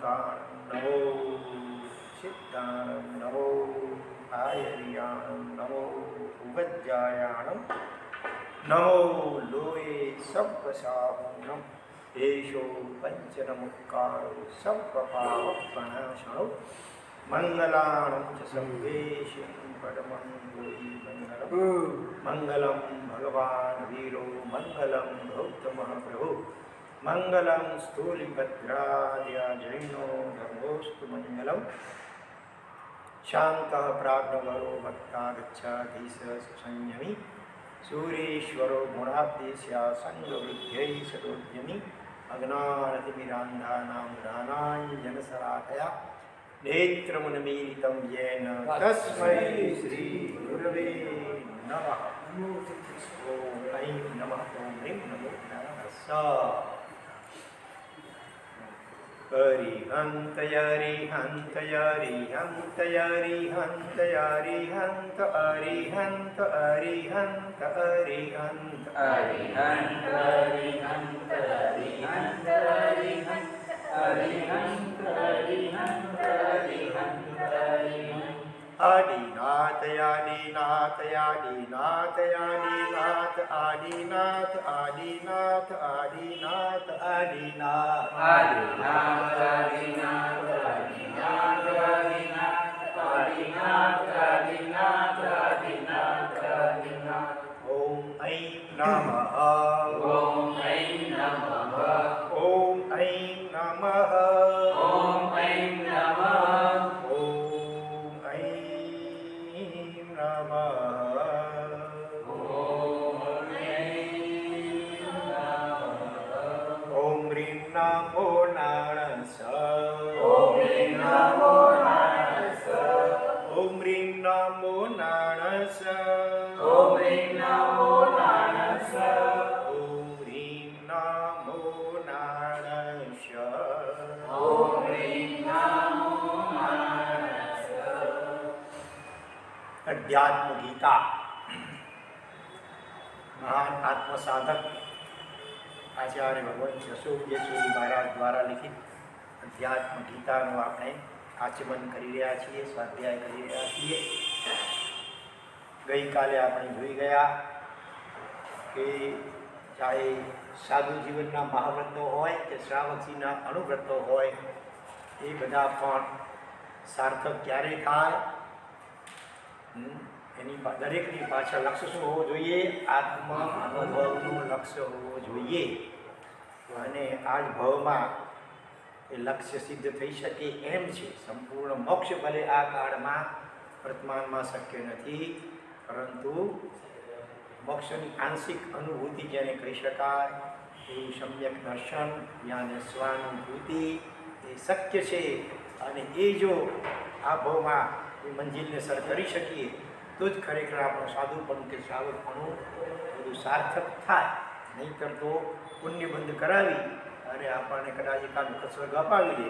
ઓંકારમ નમો સિદ્ધાણમ નમો આયર્યાણમ નમો ઉગજ્જાયાણમ નમો લોયે સર્વસાહુનમ એશો પંચનમુક્કારો સર્વપાવપ્રણાશણો મંગલાણં ચ સર્વેશં પરમં ગોરી મંગલમ મંગલમ ભગવાન વીરો મંગલમ ગૌતમ પ્રભુ મંગલમ સ્થૂલિભદ્રાદ્યા જૈનો ધર્મોસ્તુ મંગલમ શાંત પ્રાજ્ઞવરો ભક્તા ગચ્છાધીશ સંયમી સૂર્યેશ્વરો ગુણાબ્દેશ્યા સંગવૃદ્ધ્યૈ સદોદ્યમી અજ્ઞાનતિમિરાંધાનાં જ્ઞાનાંજનશલાકયા नेत्रमुन्मीलितं येन तस्मै श्री गुरवे नमः। ओम ऐं नमः ओम ह्रीं नमो नारायणाय। अरिहंत अरिहंत अरिहंत अरिहंत अरिहंत अरिहंत अरिहंत अरिहंत अरिहंत अरिहंत अरिहंत अरिहंत अरिहंत आदिनाथ आदिनाथ आदिनाथ आदिनाथ आदिनाथ आदिनाथ आदिनाथ आदिनाथ आदिनाथ आदिनाथ आदिनाथ आदिनाथ आदिनाथ आदिनाथ आदिनाथ। ओम ऐं नमः ओम ऐं नमः ओम ऐं नमः ओम ऐं नमः ओम ऐं नमः ओम ऐं नमः। ओम ह्रीं नमो नारायणाय। ओम ह्रीं नमो नारायणाय। ओम ह्रीं नमो नारायणाय। ओम ह्रीं नमो नारायणाय। ओम ह्रीं नमो नारायणाय। ओम ह्रीं नमो नारायणाय। अध्यात्म गीता महान आत्मसाधक आचार्य भगवान अशोकयेश्वरी महाराज द्वारा लिखित अध्यात्म गीताનું આપણે આચમન કરી રહ્યા છીએ, સ્વાધ્યાય કરી રહ્યા છીએ। ગઈકાલે આપણે જોઈ ગયા કે ચાહે સાધુ જીવનના મહાવ્રતો હોય કે શ્રાવકજીના અનુવ્રતો હોય એ બધા પણ સાર્થક ક્યારે થાય, એની દરેકની પાછળ લક્ષ્ય શું હોવું જોઈએ? આત્મ અનુભવનું લક્ષ્ય હોવું જોઈએ। અને આ જ ભવમાં એ લક્ષ્ય સિદ્ધ થઈ શકે એમ છે। સંપૂર્ણ મોક્ષ ભલે આ કાળમાં વર્તમાનમાં શક્ય નથી, પરંતુ મોક્ષની આંશિક અનુભૂતિ જેને કહી શકાય એવું સમ્યક દર્શન યાને સ્વાનુભૂતિ એ શક્ય છે। અને એ જો આ ભવમાં એ મંજિલને સર કરી શકીએ તો જ ખરેખર આપણું સાધુપણું કે શ્રાવકપણું બધું સાર્થક થાય। નહીંતર તો પુણ્ય બંધ કરાવી અને આપણને કદાચ એકાદ વખત સ્વર્ગ અપાવી દે,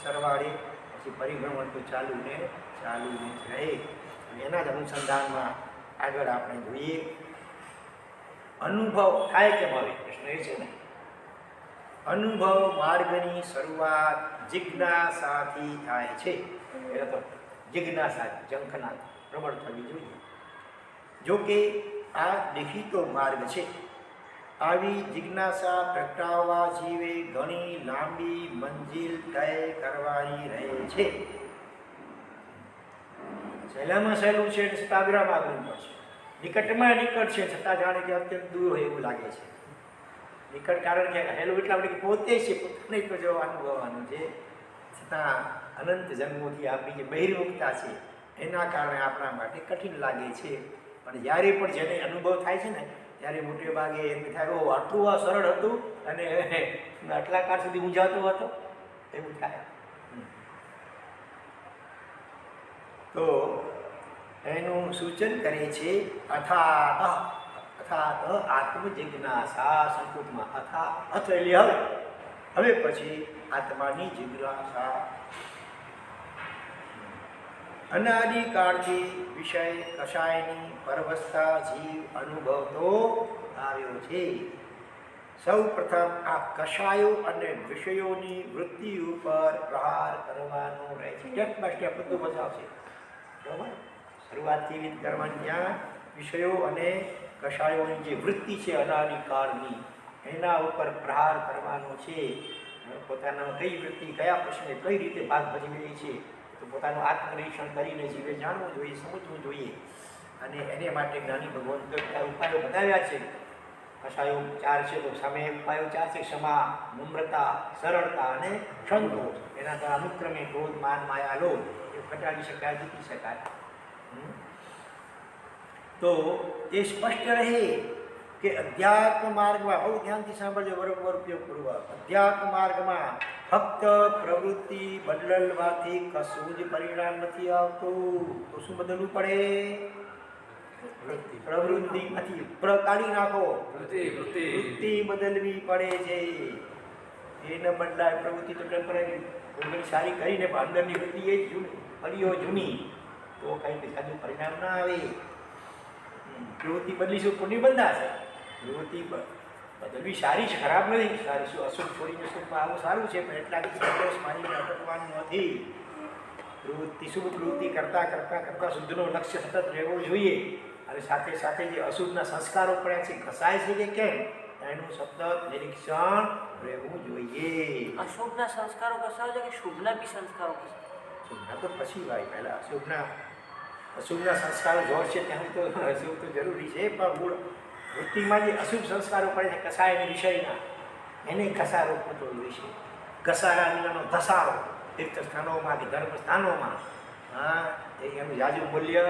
સરવાળે પછી પરિભ્રમણ તો ચાલુ ને ચાલુ જ રહે। એના જ અનુસંધાનમાં આગળ આપણે જોઈએ અનુભવ થાય કેમ આવે? પ્રશ્ન એ છે ને, અનુભવ માર્ગની શરૂઆત જિજ્ઞાસાથી થાય છે। એટલે તો જિજ્ઞાસા ઝંખના પ્રબળ થવી જોઈએ। જો કે આ દેખીતો માર્ગ છે। આવી જિજ્ઞાસા પ્રગટાવવા જીવે ઘણી લાંબી મંજિલ તય કરવાની રહે છે। સહેલામાં સહેલું છે છતાં આગળ પડશે, નિકટમાં નિકટ છે છતાં જાણે કે અત્યંત દૂર હોય એવું લાગે છે। નિકટ કારણ કે હેલું એટલા માટે પોતે છે, પોતાને તો જો અનુભવવાનું છે, છતાં અનંત જન્મોથી આપણી જે બહિર્મુખતા છે એના કારણે આપણા માટે કઠિન લાગે છે। પણ જ્યારે પણ જેને અનુભવ થાય છે ને ત્યારે મોટે ભાગે એમ થાય ઓ આટલું આ સરળ હતું અને આટલા કાળ સુધી મૂંઝાતો હતો એવું થાય। તો એનું સૂચન કરે છે અથાત અથાત આત્મજિજ્ઞાસા। સંસ્કૃતમાં અથા અથ એટલે હવે પછી આત્માની જિજ્ઞાસા। અનાદિકાળથી વિષય કશાયની પરવસ્થા જીવ અનુભવતો આવ્યો છે। સૌ પ્રથમ આ કષાયો અને વિષયોની વૃત્તિ ઉપર પ્રહાર કરવાનો રહે છે. સ્ટેપ બાય સ્ટેપ બધું બતાવશે. બરાબર, શરૂઆત કેવી રીતે કરવાની, ત્યાં વિષયો અને કષાયોની જે વૃત્તિ છે અનાદિકાળની એના ઉપર પ્રહાર કરવાનો છે. પોતાના કઈ વૃત્તિ કયા પ્રશ્ને કઈ રીતે ભાગ ભજવી રહી છે તો પોતાનું આત્મનિરીક્ષણ કરીને જીવે જાણવું જોઈએ, સમજવું જોઈએ. અને એને માટે જ્ઞાની ભગવાન ઉપાયો બતાવ્યા છે. કષાયો 4 છે તો સામે ઉપાયો 4 છે: ક્ષમા, નમ્રતા, સરળતા અને સંતોષ. એના દ્વારા અનુક્રમે ક્રોધ, માન, માયા, લોભ એ ઘટાડી શકાય, જીતી શકાય. તો એ સ્પષ્ટ રહે કે અધ્યાત્મ માર્ગમાં, બહુ ધ્યાનથી સાંભળજો, બરોબર ઉપયોગપૂર્વક, અધ્યાત્મ માર્ગમાં ફક્ત પ્રવૃત્તિ બદલવાથી કશું જ પરિણામ નથી આવતું. તો શું બદલવું પડે? પ્રવૃત્તિ નથી, કાઢી નાખો, વૃત્તિ બદલવી પડે છે. એ ન બદલાય પ્રવૃત્તિ તો ટેમ્પરરી, સારી કરીને પણ અંદરની વૃત્તિ એ ફરીઓ જૂની, તો કંઈ સારું પરિણામ ના આવે. પ્રવૃત્તિ બદલીશું પુણ્ય બંધાશે. પ્રવૃત્તિ બદલવી સારી છે, ખરાબ નથી. સારી શું અશુભ છોડીને શુભમાં આવું સારું છે, પણ એટલાથી સંતોષ માનીને અટકવાનું નથી. પ્રવૃત્તિ શુભ પ્રવૃત્તિ કરતાં કરતાં કરતાં શુદ્ધનો લક્ષ્ય સતત રહેવો જોઈએ. અને સાથે સાથે જે અશુભના સંસ્કારો પડ્યા છે ઘસાય છે કે કેમ એનું સતત નિરીક્ષણ રહેવું જોઈએ. અશુભના સંસ્કારો ઘસાય છે કે શુભના બી સંસ્કારો ઘસાય? શુભના તો પછી ભાઈ, પહેલાં અશુભના સંસ્કારો જોર છે ત્યાં તો અશુભ તો જરૂરી છે, પણ મૂળ વૃત્તિમાં જે અશુભ સંસ્કારો પડે છે કસાયની વિષયના, એને ઘસારો થતો હોય છે. ઘસારા વિનાનો ધસારો તીર્થસ્થાનોમાં કે ધર્મ સ્થાનોમાં, હા, એનું જાજુ મૂલ્ય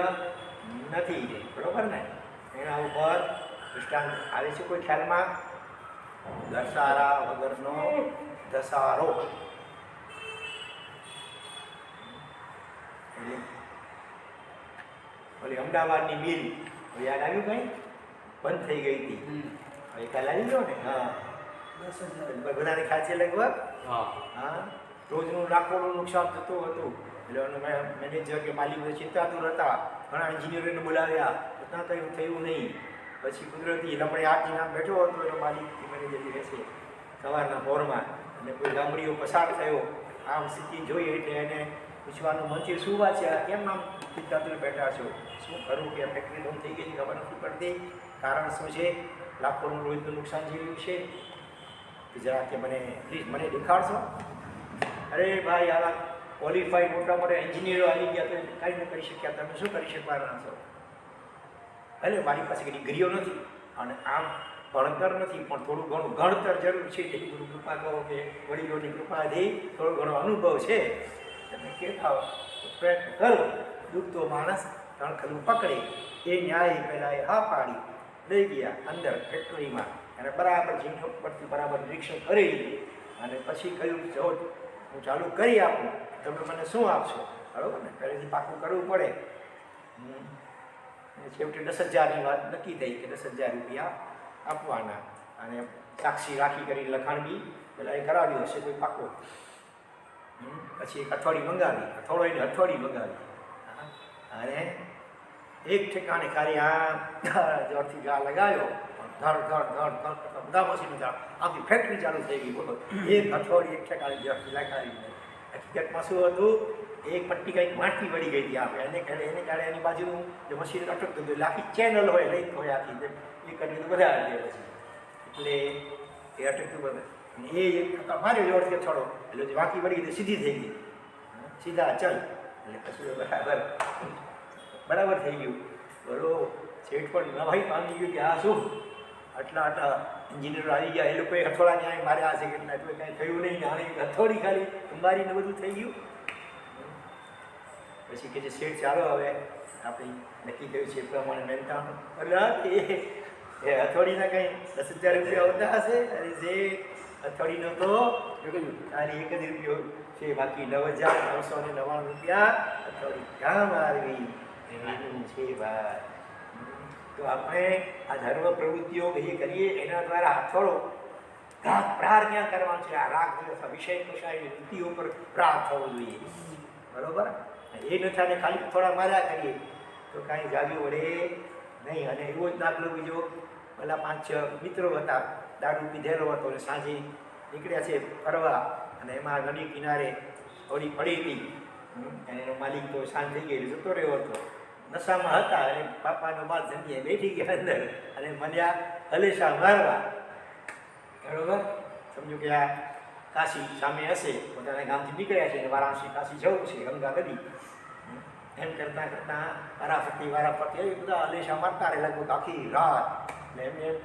નથી. બરોબર ને? એના ઉપર દૃષ્ટાંત આવે છે કોઈ ખ્યાલમાં? ઘસારા વગરનો ધસારો. ઓલી અમદાવાદની મિલ યાદ આવ્યું કઈ? બંધ થઈ ગઈ હતી. હવે ખ્યાલ આવી ગયો ને? હા, બધાને ખ્યાલ છે લગભગ. હા, રોજનું લાખોનું નુકસાન થતું હતું. એટલે મેનેજર કે માલિક ચિંતાતુર હતા. ઘણા એન્જિનિયરોને બોલાવ્યા, ત્યાં કંઈ થયું નહીં. પછી કુદરતી લમણે આઠ નામ બેઠો હતો એનો માલિક મેનેજર રહેશે સવારના પોરમાં, અને કોઈ ગામડીઓ પસાર થયો. આમ સ્થિતિ જોઈ એટલે એને પૂછવાનું મન છે, શું વાત છે, કેમ આમ ચિંતાતુર બેઠા છો, શું કરું કે ફેક્ટરી બંધ થઈ ગઈ, ખબર નથી પડતી, કારણ શું છે, લાખોનું રોજનું નુકસાન જેવું છે, જરા કે મને દેખાડશો? અરે ભાઈ, આવા ક્વોલિફાઈડ મોટા મોટા એન્જિનિયરો આવી ગયા તો કાંઈ ન કરી શક્યા, તમે શું કરી શકવાના છો? ભલે મારી પાસે ડિગ્રીઓ નથી અને આમ ભણતર નથી, પણ થોડું ઘણું ગણતર જરૂર છે. એ ગુરુ કૃપા કરો કે વડીલોની કૃપાથી થોડો ઘણો અનુભવ છે, તમે કહેતા હો તો પ્રયત્ન કરો. ડૂબતો માણસ તણખલું પકડે એ ન્યાય પહેલાં એ હા પાડી લઈ ગયા અંદર ફેક્ટરીમાં, અને બરાબર જીવન પરથી બરાબર નિરીક્ષણ કરી લીધું. અને પછી કહ્યું, જો હું ચાલુ કરી આપું, તમે મને શું આપશો? બરાબર ને? પહેલેથી પાકું કરવું પડે. છેવટે 10,000ની વાત નક્કી થઈ કે 10,000 રૂપિયા આપવાના, અને સાક્ષી રાખી કરી લખાણ બી પેલા એ કરાવ્યું હશે કોઈ પાકો. પછી એક હથોડી મંગાવી, હથોડી મંગાવી, અને એક ઠેકાણે ખાલી આ જોરથી ઘા લગાવ્યો, ધડ ધડ ધડ ધડ બધા મશીનો ચાલુ, આખી ફેક્ટરી ચાલુ થઈ ગઈ. બોલો, એક હથોડી એક ઠેકાણે જોરથી લગાવી. હકીકતમાં શું હતું, એક પટ્ટી કંઈક માટી વળી ગઈ હતી આપણે, એને કારણે એની બાજુનું જે મશીન અટકતું હતું, એટલે આખી ચેનલ હોય લઈ હોય આખી, એ કરી તો બધા આવી ગયા પછી, એટલે એ અટકતું બધું. એ એક માર્યો જોરથી છોડો, એટલે જે વાંકી વળી ગઈ સીધી થઈ ગઈ, સીધા ચલ, એટલે પછી બરાબર થઈ ગયું. બરો છેઠ પણ નવાઈ પામી ગયું કે આ શું, આટલા એન્જિનિયરો આવી ગયા, એ લોકોએ હથોડા ક્યાંય માર્યા હશે કેટલા, કોઈ કાંઈ થયું નહીં, આને હથોડી ખાલી અંબારીને બધું થઈ ગયું. પછી કે જે શેઠ ચાલો હવે આપણે નક્કી થયું છે એ પ્રમાણે મહેનતાણું, એટલે એ હથોડીના કંઈ 10,000 રૂપિયા હોતા હશે, અને જે હથોડીનો તો ખાલી 1 જ રૂપિયો છે, બાકી 9,999 રૂપિયા હથોડી ક્યાં મારવી એનું છે ભાઈ. તો આપણે આ ધર્મ પ્રવૃત્તિઓ એ કરીએ એના દ્વારા હથોડો પ્રહાર ક્યાં કરવાનો છે, આ રાગ વિષય કશાયની વૃત્તિઓ પર પ્રહાર થવો જોઈએ. બરોબર? એ ન થાય ખાલી થોડા માર્યા કરીએ તો કાંઈ જાગ્યું વળે નહીં. અને એવો જ દાખલો બીજો, પેલા 5-6 મિત્રો હતા, દારૂ પીધેલો હતો અને સાંજે નીકળ્યા છે ફરવા, અને એમાં નદી કિનારે હોડી પડી હતી અને એનો માલિક તો સાંજ થઈ ગઈ જતો રહ્યો હતો. નશામાં હતા અને પાપાનો બાદ જમીએ બેઠી ગયા અંદર અને મળ્યા હલેશા મારવા. બરોબર, સમજો કે આ કાશી સામે હશે, પોતાના ગામથી નીકળ્યા છે અને વારાણસી કાશી જવું છે, ગંગા નદી. એમ કરતાં કરતાં વારાફરતી એ બધા હલેશા મારતા રહે લગભગ આખી રાત. એટલે એમને એમ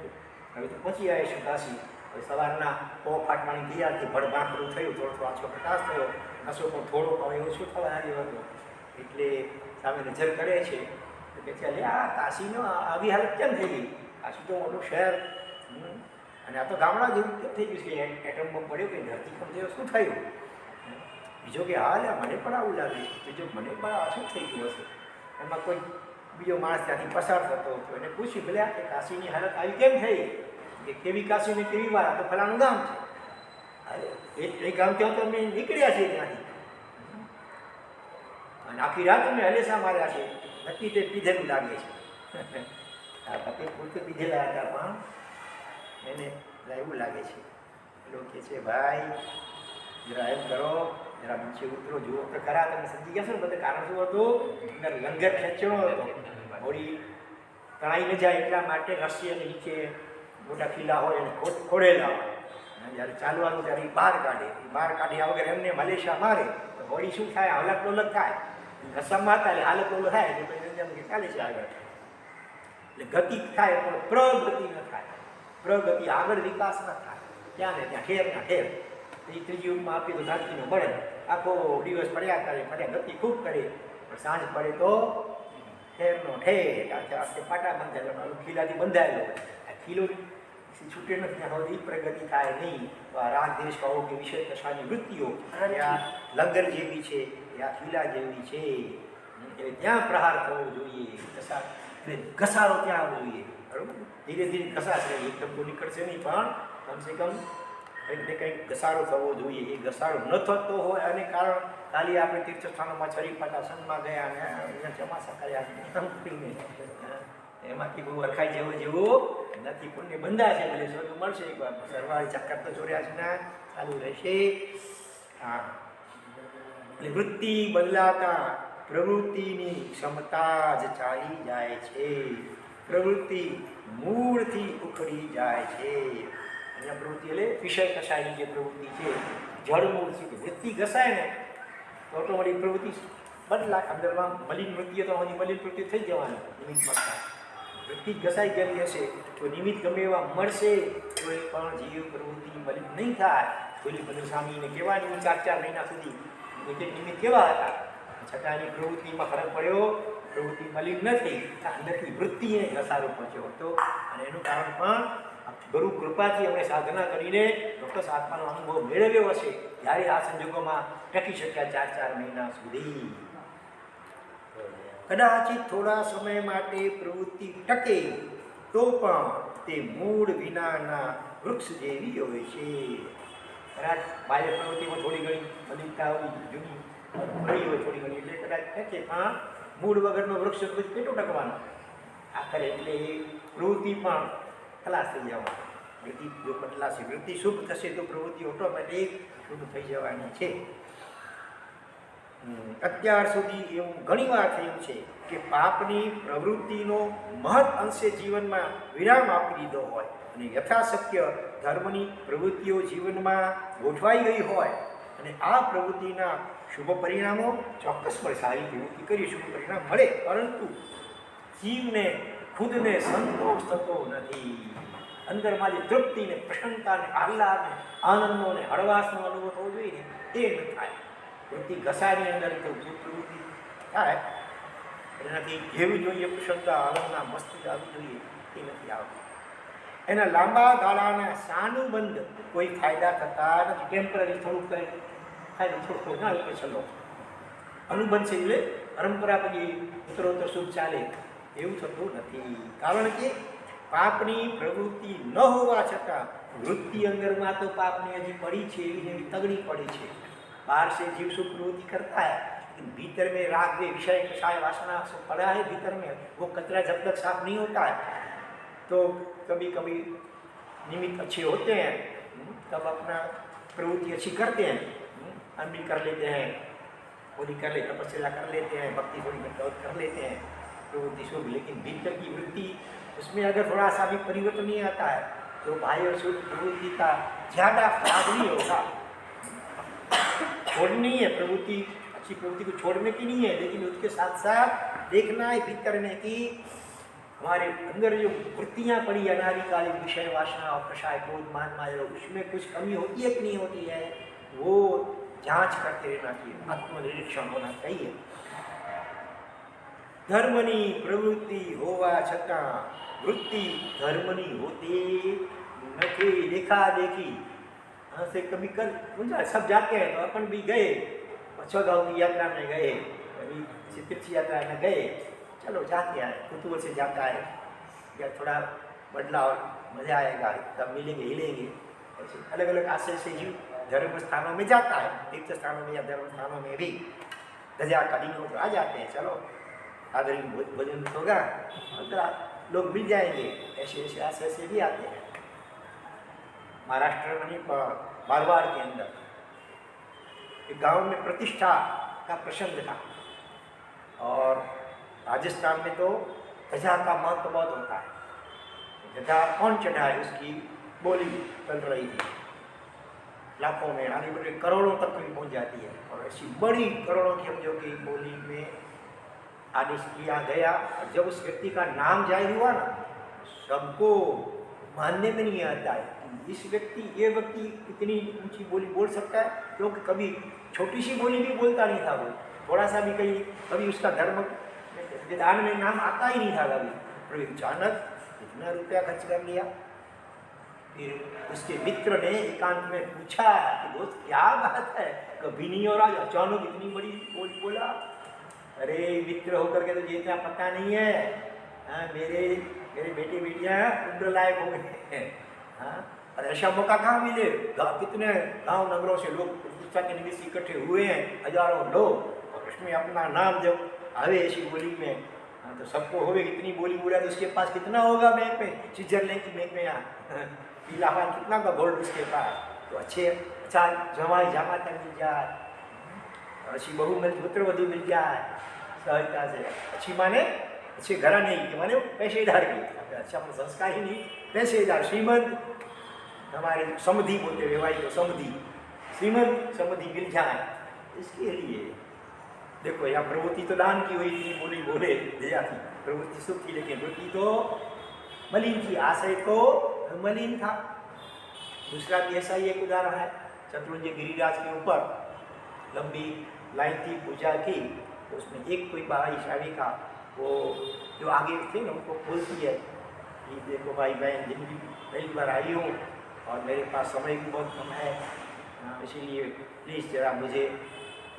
હવે તો પહોંચી આવીશું કાશી. સવારના ફાટવાની તૈયારથી ભડભાકડું થયું, થોડો થોડો આછો પ્રકાશ થયો, નશો પણ થોડો પણ એવું શું થવા આવ્યો હતો. એટલે સામે નજર કરે છે કે ચાલે આ કાશીનો આવી હાલત કેમ થઈ ગઈ? કાશી તો મોટું શહેર, અને આ તો ગામડા જેવું કેમ થઈ ગયું છે? એટમ બોમ્બ પડ્યો કે ધરતીકંપ થયો, શું થયું? બીજો કે હા મને પણ આવું લાગે છે, બીજો મને પણ આ શું થઈ ગયું હશે? એમાં કોઈ બીજો માણસ ત્યાંથી પસાર થતો હતો, એને પૂછ્યું ભલે કે કાશીની હાલત આવી કેમ થઈ? કે કેવી કાશી ને કેવી વાર, તો ફલાણું ગામ છે. અરે એ ગામ ત્યાં તો અમે નીકળ્યા છીએ ત્યાંથી, અને આખી રાત અમે હલેસા માર્યા છે, નક્કી તે પીધેલું લાગે છે. આ પતિ પોતે પીધેલા હતા પણ એને એવું લાગે છે. લોકો કહે છે ભાઈ જરા એમ કરો, જરા નીચે ઉતરો, જુઓ તો ખરા, તમે સમજી ગયા છો ને બધે કારણ શું હતું? અંદર લંગર ખેંચણો હતો, હોડી તણાઈ ન જાય એટલા માટે રસી અને નીચે મોટા ખીલા હોય એને ખોડેલા હોય, જ્યારે ચાલવાનું ત્યારે બહાર કાઢે, બહાર કાઢ્યા વગર એમને મલેશિયા મારે તો હોડી શું થાય? હલક ડોલક થાય. રસમમાં હતા એટલે હાલત ડોલક થાય એટલે પછી ચાલે છે આગળ. એટલે ગતિ થાય પણ પ્રગતિ ન થાય, પ્રગતિ આગળ વિકાસ ન થાય, ત્યાં ને ત્યાં ઠેર ના ઠેર. એ ત્રીજી યુગમાં આપી તો ધરતીનો મળે, આખો દિવસ પડ્યા કરે, પડ્યા ગતિ ખૂબ કરે, પણ સાંજ પડે તો ઠેરનો ઠેર. આખે પાટા બંધાયેલો, ખીલાથી બંધાયેલો હોય. આ ખીલો છૂટે નથી ત્યાં સુધી પ્રગતિ થાય નહીં. તો આ રાગ દેશ કહો કે વિષય કશાની વૃત્તિઓ આ લંગર જેવી છે, આ ખીલા જેવી છે, એટલે ત્યાં પ્રહાર થવો જોઈએ, ઘસારો ત્યાં આવવો જોઈએ. બરાબર, ધીરે ધીરે ઘસાશે, એકદમ તો નીકળશે નહીં, પણ કમસે કમ કંઈક ને કંઈક ઘસારો થવો જોઈએ. એ ઘસારો ન થતો હોય અને કારણ ખાલી આપણે તીર્થસ્થાનોમાં છરીપાટા સનમાં ગયા અને અહીંયા ચમાસા કર્યા, એમાંથી બહુ અરખાઈ જેવું નથી. પુણ્ય બંધા છે, ભલે સ્વર્ગ મળશે એક વાર, સરવાળી ચક્કર તો ચોર્યા છે ને ચાલુ રહેશે. હા, એટલે વૃત્તિ બદલાતા પ્રવૃત્તિની ક્ષમતા જ ચાલી જાય છે, પ્રવૃત્તિ મૂળથી ઉખડી જાય છે. અહીંયા પ્રવૃત્તિ એટલે વિષય કસાયની જે પ્રવૃત્તિ છે, જળમૂળથી વૃત્તિ ઘસાય ને તો ઓટોમેટિક પ્રવૃત્તિ બદલાય. અંદરમાં મલિન વૃત્તિઓ તો મલિન પ્રવૃત્તિ થઈ જવાની નિમિત્ત મળતા. વૃત્તિ ઘસાઈ ગયેલી હશે તો નિમિત્ત ગમે એવા મળશે તો એ પણ જીવ પ્રવૃત્તિ મલિન નહીં થાય. પેલી બધું સ્વામીને કહેવાની 4 મહિના સુધી એક એક નિમિત્ત કેવા હતા, છતાં એની પ્રવૃત્તિમાં ફરક પડ્યો, પ્રવૃત્તિ મલિન નથી, અંદરથી વૃત્તિએ ઘસારો પહોંચ્યો હતો. અને એનું કારણ પણ ગુરુ કૃપાથી અમે સાધના કરીને ચોક્કસ આત્માનો અનુભવ મેળવ્યો હશે, ત્યારે આ સંજોગોમાં ટકી શક્યા 4 મહિના સુધી. કદાચિત થોડા સમય માટે પ્રવૃત્તિ ટકે તો પણ તે મૂળ વિનાના વૃક્ષ જેવી હોય છે. કદાચ બાહ્ય પ્રવૃત્તિમાં થોડી ઘણી મલિનતા હોય, જૂની રહી હોય થોડી ઘણી, એટલે કદાચ ટકે, પણ મૂળ વગરનો વૃક્ષ પછી કેટલું ટકવાનો આખરે? એટલે એ પ્રવૃત્તિ પણ ખલાસ થઈ જવાની. વૃત્તિ જો બદલાશે, વૃત્તિ શુભ થશે તો પ્રવૃત્તિ ઓટોમેટિક શુભ થઈ જવાની છે. અત્યાર સુધી એવું ઘણીવાર થયું છે કે પાપની પ્રવૃત્તિનો મહદ અંશે જીવનમાં વિરામ આપી દીધો હોય અને યથાશક્ય ધર્મની પ્રવૃત્તિઓ જીવનમાં ગોઠવાઈ ગઈ હોય અને આ પ્રવૃત્તિના શુભ પરિણામો ચોક્કસ મળે. સારી પ્રવૃત્તિ કરી શુભ પરિણામ મળે, પરંતુ જીવને ખુદને સંતોષ થતો નથી. અંદરમાં જે તૃપ્તિને, પ્રસન્નતાને, આહલાદને, આનંદનો અને હળવાશનો અનુભવ થવો જોઈએ ને, તે ન થાય. વૃત્તિ ઘસાની અંદર તો જે પ્રવૃત્તિ થાય એનાથી જેવી જોઈએ પ્રસન્નતા, આનંદના મસ્તી આવવી જોઈએ એ નથી આવતી. એના લાંબા ગાળાના સાનુબંધ કોઈ ફાયદા થતા નથી. ટેમ્પરરી થોડુંક કંઈ ફાયદો થોડુંક ના હોય ચલો અનુબંધ છે, એટલે પરંપરા પછી ઉત્તરોત્તર શુભ ચાલે એવું થતું નથી. કારણ કે પાપની પ્રવૃત્તિ ન હોવા છતાં વૃત્તિ અંદરમાં તો પાપની હજી પડી છે, એવી તગડી પડી છે. बाहर से जीव सुख प्रवृत्ति करता है, लेकिन भीतर में राग वे विषय कषाय वासना सब पड़ा है भीतर में, वो कचरा जब तक साफ नहीं होता है तो कभी कभी निमित्त अच्छे होते हैं तब अपना प्रवृत्ति अच्छी करते हैं, अमली कर लेते हैं, होली कर ले, तपस्या कर लेते हैं, भक्ति थोड़ी बहुत कर लेते हैं, प्रवृत्ति शुभ। लेकिन भीतर की वृत्ति उसमें अगर थोड़ा सा भी परिवर्तन नहीं आता है तो बाह्य और शुभ प्रवृत्ति का ज़्यादा लाभ नहीं होगा। छोड़नी नहीं है प्रवृत्ति, अच्छी प्रवृत्ति को छोड़ने की नहीं है, लेकिन उसके साथ साथ देखना है भीतर में कि हमारे अंदर जो वृत्तियाँ पड़ी अनादिकालिक विषय वासना और प्रसाय क्रोध मान माया, उसमें कुछ कमी होती है कि नहीं होती है, वो जांच करते रहना चाहिए, आत्मनिरीक्षण होना चाहिए। धर्मनी प्रवृत्ति होवा छता वृत्ति धर्मनी होती नहीं। देखा देखी हाँ से कभी कर मुझे सब जाते हैं तो अपन भी गए, गाँव की यात्रा में गए, कभी तीर्थ यात्रा में गए, चलो जाके आए, कुतूहल से जाता है या थोड़ा बदलाव मज़ा आएगा, तब मिलेंगे हिलेंगे। ऐसे अलग अलग आशय से जीव धर्म स्थानों में जाता है, तीर्थ स्थानों में या धर्म स्थानों में भी गजा का दिन हो तो आ जाते हैं, चलो आदरी भोजन होगा, लोग मिल जाएंगे, ऐसे ऐसे आशय से भी आते हैं। महाराष्ट्र में बारवाड़ के अंदर एक गांव में प्रतिष्ठा का प्रसंग था, और राजस्थान में तो गजा का महत्व बहुत होता है। गजा कौन चढ़ाए उसकी बोली चल रही थी, लाखों में आने बड़े करोड़ों तक भी पहुँच जाती है, और ऐसी बड़ी करोड़ों की समझो की बोली में आदेश किया गया। और जब उस व्यक्ति का नाम जाहिर हुआ ना, सबको मानने में नहीं आता है इस व्यक्ति ये व्यक्ति इतनी ऊंची बोली बोल सकता है, क्योंकि कभी छोटी सी बोली भी बोलता नहीं था वो, थोड़ा सा भी कभी उसका धर्म विधान में नाम आता ही नहीं था कभी, पर अचानक इतना रुपया खर्च कर लिया। फिर उसके मित्र ने एकांत में पूछा कि दोस्त क्या बात है, कभी नहीं हो रहा, अचानक इतनी बड़ी बोली बोला। अरे मित्र होकर के तो ये इतना पता नहीं है, हाँ मेरे बेटे बेटियाँ उम्र लायक हो गए हैं, हाँ और ऐसा मौका कहाँ मिले, कितने गांव नगरों से लोग प्रतिष्ठा के निमित्त इकट्ठे हुए हैं, हजारों लोग, और उसमें अपना नाम जब आवे ऐसी बोली में, हाँ तो सबको होवे, इतनी बोली बोला तो उसके पास कितना होगा बैंक में, स्विट्जरलैंड की बैंक में यहाँ इलाहाबाद कितना का गोल्ड उसके पास, तो अच्छा जमाई जामाता मिल जाए, अच्छी बहू मिल पुत्र वधु मिल जाए सहजता से, अच्छी माने अच्छे घरा नहीं कि माने पैसेदार की, अच्छा अपना संस्कार ही नहीं, पैसेदार श्रीमंत, हमारे समधि बोलते व्यवहारिक को समधि, श्रीमंत समधि मिल जाए, इसके लिए देखो यहाँ प्रवृत्ति तो दान की हुई थी, बोली बोले दिया थी, प्रवृत्ति सुख थी, लेकिन वृत्ति तो मलिन थी, आशय तो मलिन था। दूसरा भी ऐसा ही एक उदाहरण है, शत्रुंजय गिरिराज के ऊपर लंबी लाइन थी पूजा की, तो उसमें एक कोई बाई शादी का वो जो आगे थे ना उनको बोलती है कि देखो भाई बहन जिंदगी पहली बार आई हूँ और मेरे पास समय भी बहुत कम है, इसीलिए प्लीज़ जरा मुझे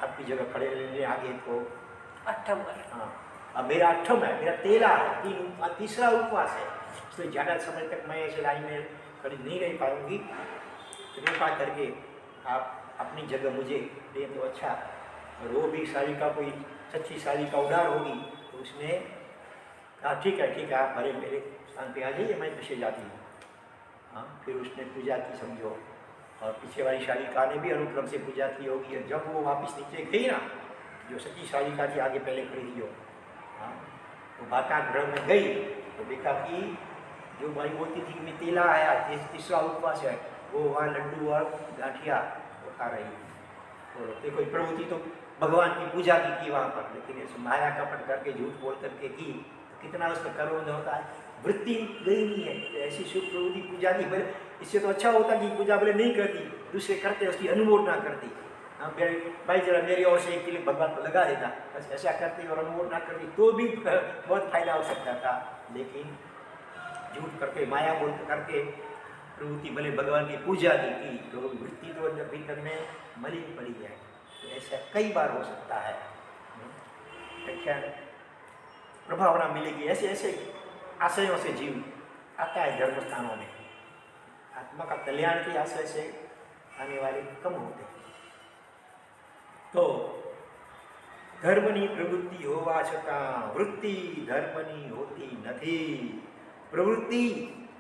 आपकी जगह खड़े रहने आगे तो अट्ठम। हाँ अब मेरा अट्ठम है, मेरा 13 है, तीसरा उपवास है, इसलिए ज़्यादा समय तक मैं ऐसे लाइन में खड़ी नहीं रह पाऊँगी, कृपा करके आप अपनी जगह मुझे दें तो अच्छा। और वो भी शादी का कोई सच्ची शादी का उधार होगी, तो उसने कहा ठीक है आप भरे मेरे स्थान पे आ जाइए, मैं पीछे जाती हूँ। हाँ फिर उसने पूजा की समझो, और पीछे वाली शालिका ने भी अनुक्रम से पूजा की होगी, और जब वो वापस नीचे गई ना, जो सच्ची शालिका थी आगे पहले खड़ी थी हो, हाँ तो माता गृह में गई तो देखा कि जो भाई बोलती थी मैं तेला आया, तीसरा उपवास है, वो वहाँ लड्डू और गांठिया वो खा रही थी। तो देखो प्रवृत्ति तो भगवान की पूजा की वहाँ पर, लेकिन ऐसे माया कपट करके झूठ बोल करके की तो कितना उसका कर्म होता है, वृत्ति गई नहीं है। तो ऐसी शुभ प्रवृत्ति पूजा की भले, इससे तो अच्छा होता कि पूजा भले नहीं करती, दूसरे करते उसकी अनुमोदना करती, हाँ भाई जरा मेरी ओर से एक किलो भगवान को लगा देता, बस ऐसा करती और अनुमोदना करती तो भी बहुत फायदा हो सकता था। लेकिन झूठ करके माया बोल करके प्रवृत्ति भले भगवान की पूजा की तो वृत्ति तो अंदर भीतर में मलिन पड़ी है। तो ऐसा कई बार हो सकता है, क्या प्रभावना मिलेगी, ऐसे ऐसे आशयों से जीव आता है धर्म स्थानों में, आत्मा का कल्याण के आशय से आने वाले कम होते हैं। तो धर्मनी प्रवृत्ति होवा छता वृत्ति धर्मनी होती नहीं। प्रवृत्ति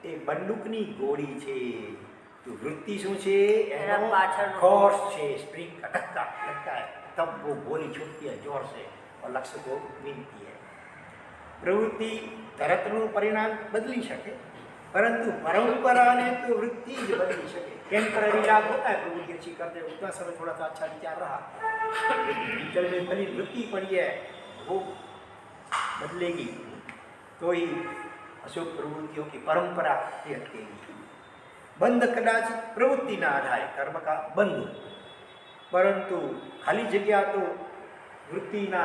એ બંદૂકની ગોળી છે. તો વૃત્તિ શું છે? એના એનો પાછળનો फोर्स છે, स्प्रिंग का धक्का लगता है तब वो गोली छूटती है जोर से और लक्ष्य को बीनती है. प्रवृत्ति तरतનું પરિણામ બદલી શકે, परंतु परंपरा ने तो वृत्ति જ बदली सके. टेम्पररी लाभ होता है, प्रभु की अच्छी करते हैं उतना समय थोड़ा सा अच्छा विचार रहा, भीतर में भली वृत्ति पड़ी है वो बदलेगी तो ही अशुभ प्रवृत्तियों की परंपरा ही अटकेगी. बंध कदाचित प्रवृत्ति ना आधारे कर्म का बंध, परंतु खाली जगह तो वृत्ति ना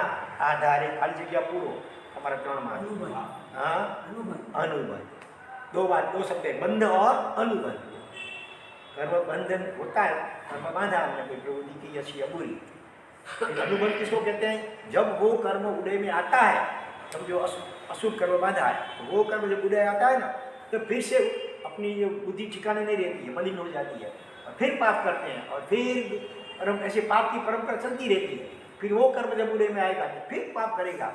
आधारे खाली जगह पूरो हमारा त्रण में हाँ अनुबंध. दो बात, दो शब्द है, बंध और अनुबंध. कर्म बंधन होता है, कर्म बांधा हमने कोई प्रवृत्ति की अच्छी या बुरी. अनुबंध किसको कहते हैं? जब वो कर्म उदय में आता है, समझो अशुभ कर्म बांधा है, तो वो कर्म जब उदय आता है ना तो फिर से अपनी जो बुद्धि ठिकाने नहीं रहती है, मलिन हो जाती है और फिर पाप करते हैं और फिर ऐसे पाप की परंपरा चलती रहती है. फिर वो कर्म जब उदय में आएगा तो फिर पाप करेगा.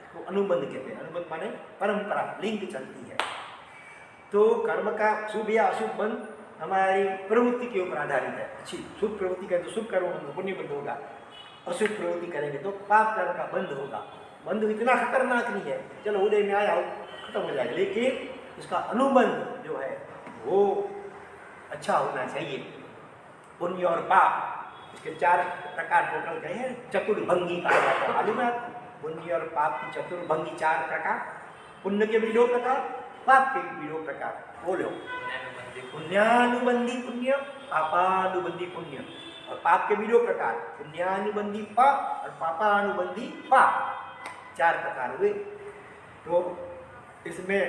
इसको अनुबंध कहते हैं. अनुबंध माने परंपरा, लिंक चलती है. तो कर्म का शुभ या अशुभ बंध हमारी प्रवृत्ति के ऊपर आधारित है. अच्छी शुभ प्रवृत्ति करें तो शुभ कर्म पुण्य बंध होगा, अशुभ प्रवृत्ति करेंगे तो पाप कर्म का बंध होगा. बंध इतना खतरनाक नहीं है, चलो उदय में आया खत्म हो जाएगा, लेकिन इसका अनुबंध जो है वो अच्छा होना चाहिए. पुण्य और पाप इसके 4 प्रकार टोटल कहे हैं, चतुर्भंगी कहा जाता है. मालूम है आपको? पुण्य और पाप की चतुर्भंगी 4 प्रकार. पुण्य के भी 2 प्रकार, पाप के भी 2 प्रकार. बोलो, पुण्यानुबंधी पुण्य, पापानुबंधी पुण्य. और पाप के भी 2 प्रकार, पुण्यानुबंधी पाप और पापानुबंधी पाप. 4 प्रकार हुए. तो इसमें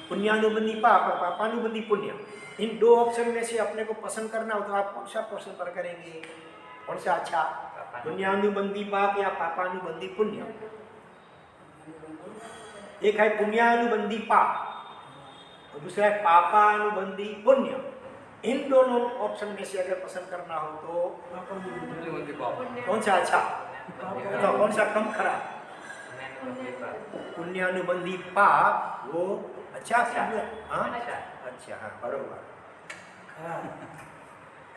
पुण्यानुबंधी पाप और पापानुबंधी पुण्य, इन 2 ऑप्शन में से अपने को पसंद करना हो तो आप कौन सा ऑप्शन पर करेंगे? कौन सा अच्छा, पुण्यानुबंधी पाप या पापानुबंधी पुण्य? एक है पुण्यानुबंधी पाप और दूसरा है पापानुबंधी पुण्य. इन दोनों ऑप्शन में से अगर पसंद करना हो तो कौन सा अच्छा तो कौन सा कम खराब? पुण्यानुबंधी पाप वो अच्छा हाँ अच्छा हाँ बरोबर.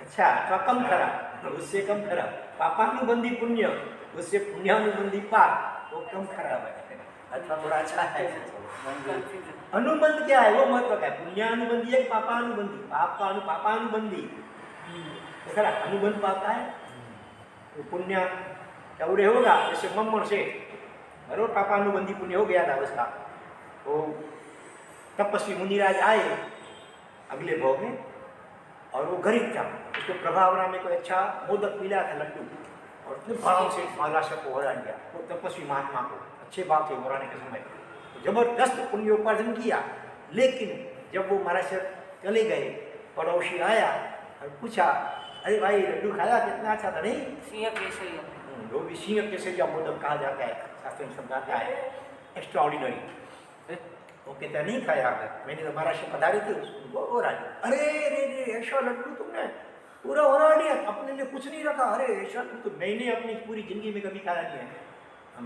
अच्छा तो कम खराब, उससे कम खराब. पापानुबंधी पुण्य, उससे पुण्यानुबंधी पाप वो कम खराब है अथवा थोड़ा अच्छा है. अनुबंध क्या है वो महत्व क्या है? पुण्यानुबंधी है पापानुबंधी? पापानुबंधी तो खरा अनुबंध पाता है तो पुण्य चौड़े होगा जैसे मम्मर से बरोबर. पापानुबंधी पुण्य हो गया था उसका. वो तपस्वी मुनिराज आए अगले भाव में और वो गरीब था, उसको प्रभावना में कोई अच्छा मोदक मिला था लड्डू और अपने भाव से महाराष्ट्र को हरा दिया. वो तपस्वी महात्मा को अच्छे भाव थे मोराने के समय, तो जबरदस्त पुण्य उपार्जन किया. लेकिन जब वो महाराष्ट्र चले गए, पड़ोसी आया और पूछा, अरे भाई लड्डू खाया कितना अच्छा था नहीं? सिंह केसरिया. वो भी सिंह केसरिया मोदक कहा जाता है, शास्त्र में शब्द आता है एक्स्ट्रा ऑर्डिनरी. वो कहता नहीं खाया, मैंने तो महाराष्ट्र पधारे थे उसको और आ गया. अरे रे रे ऐसा लड्डू तुमने पूरा हो रहा दिया, अपने लिए कुछ नहीं रखा. अरे ऐसा तो मैंने अपनी पूरी जिंदगी में कभी खाया नहीं है.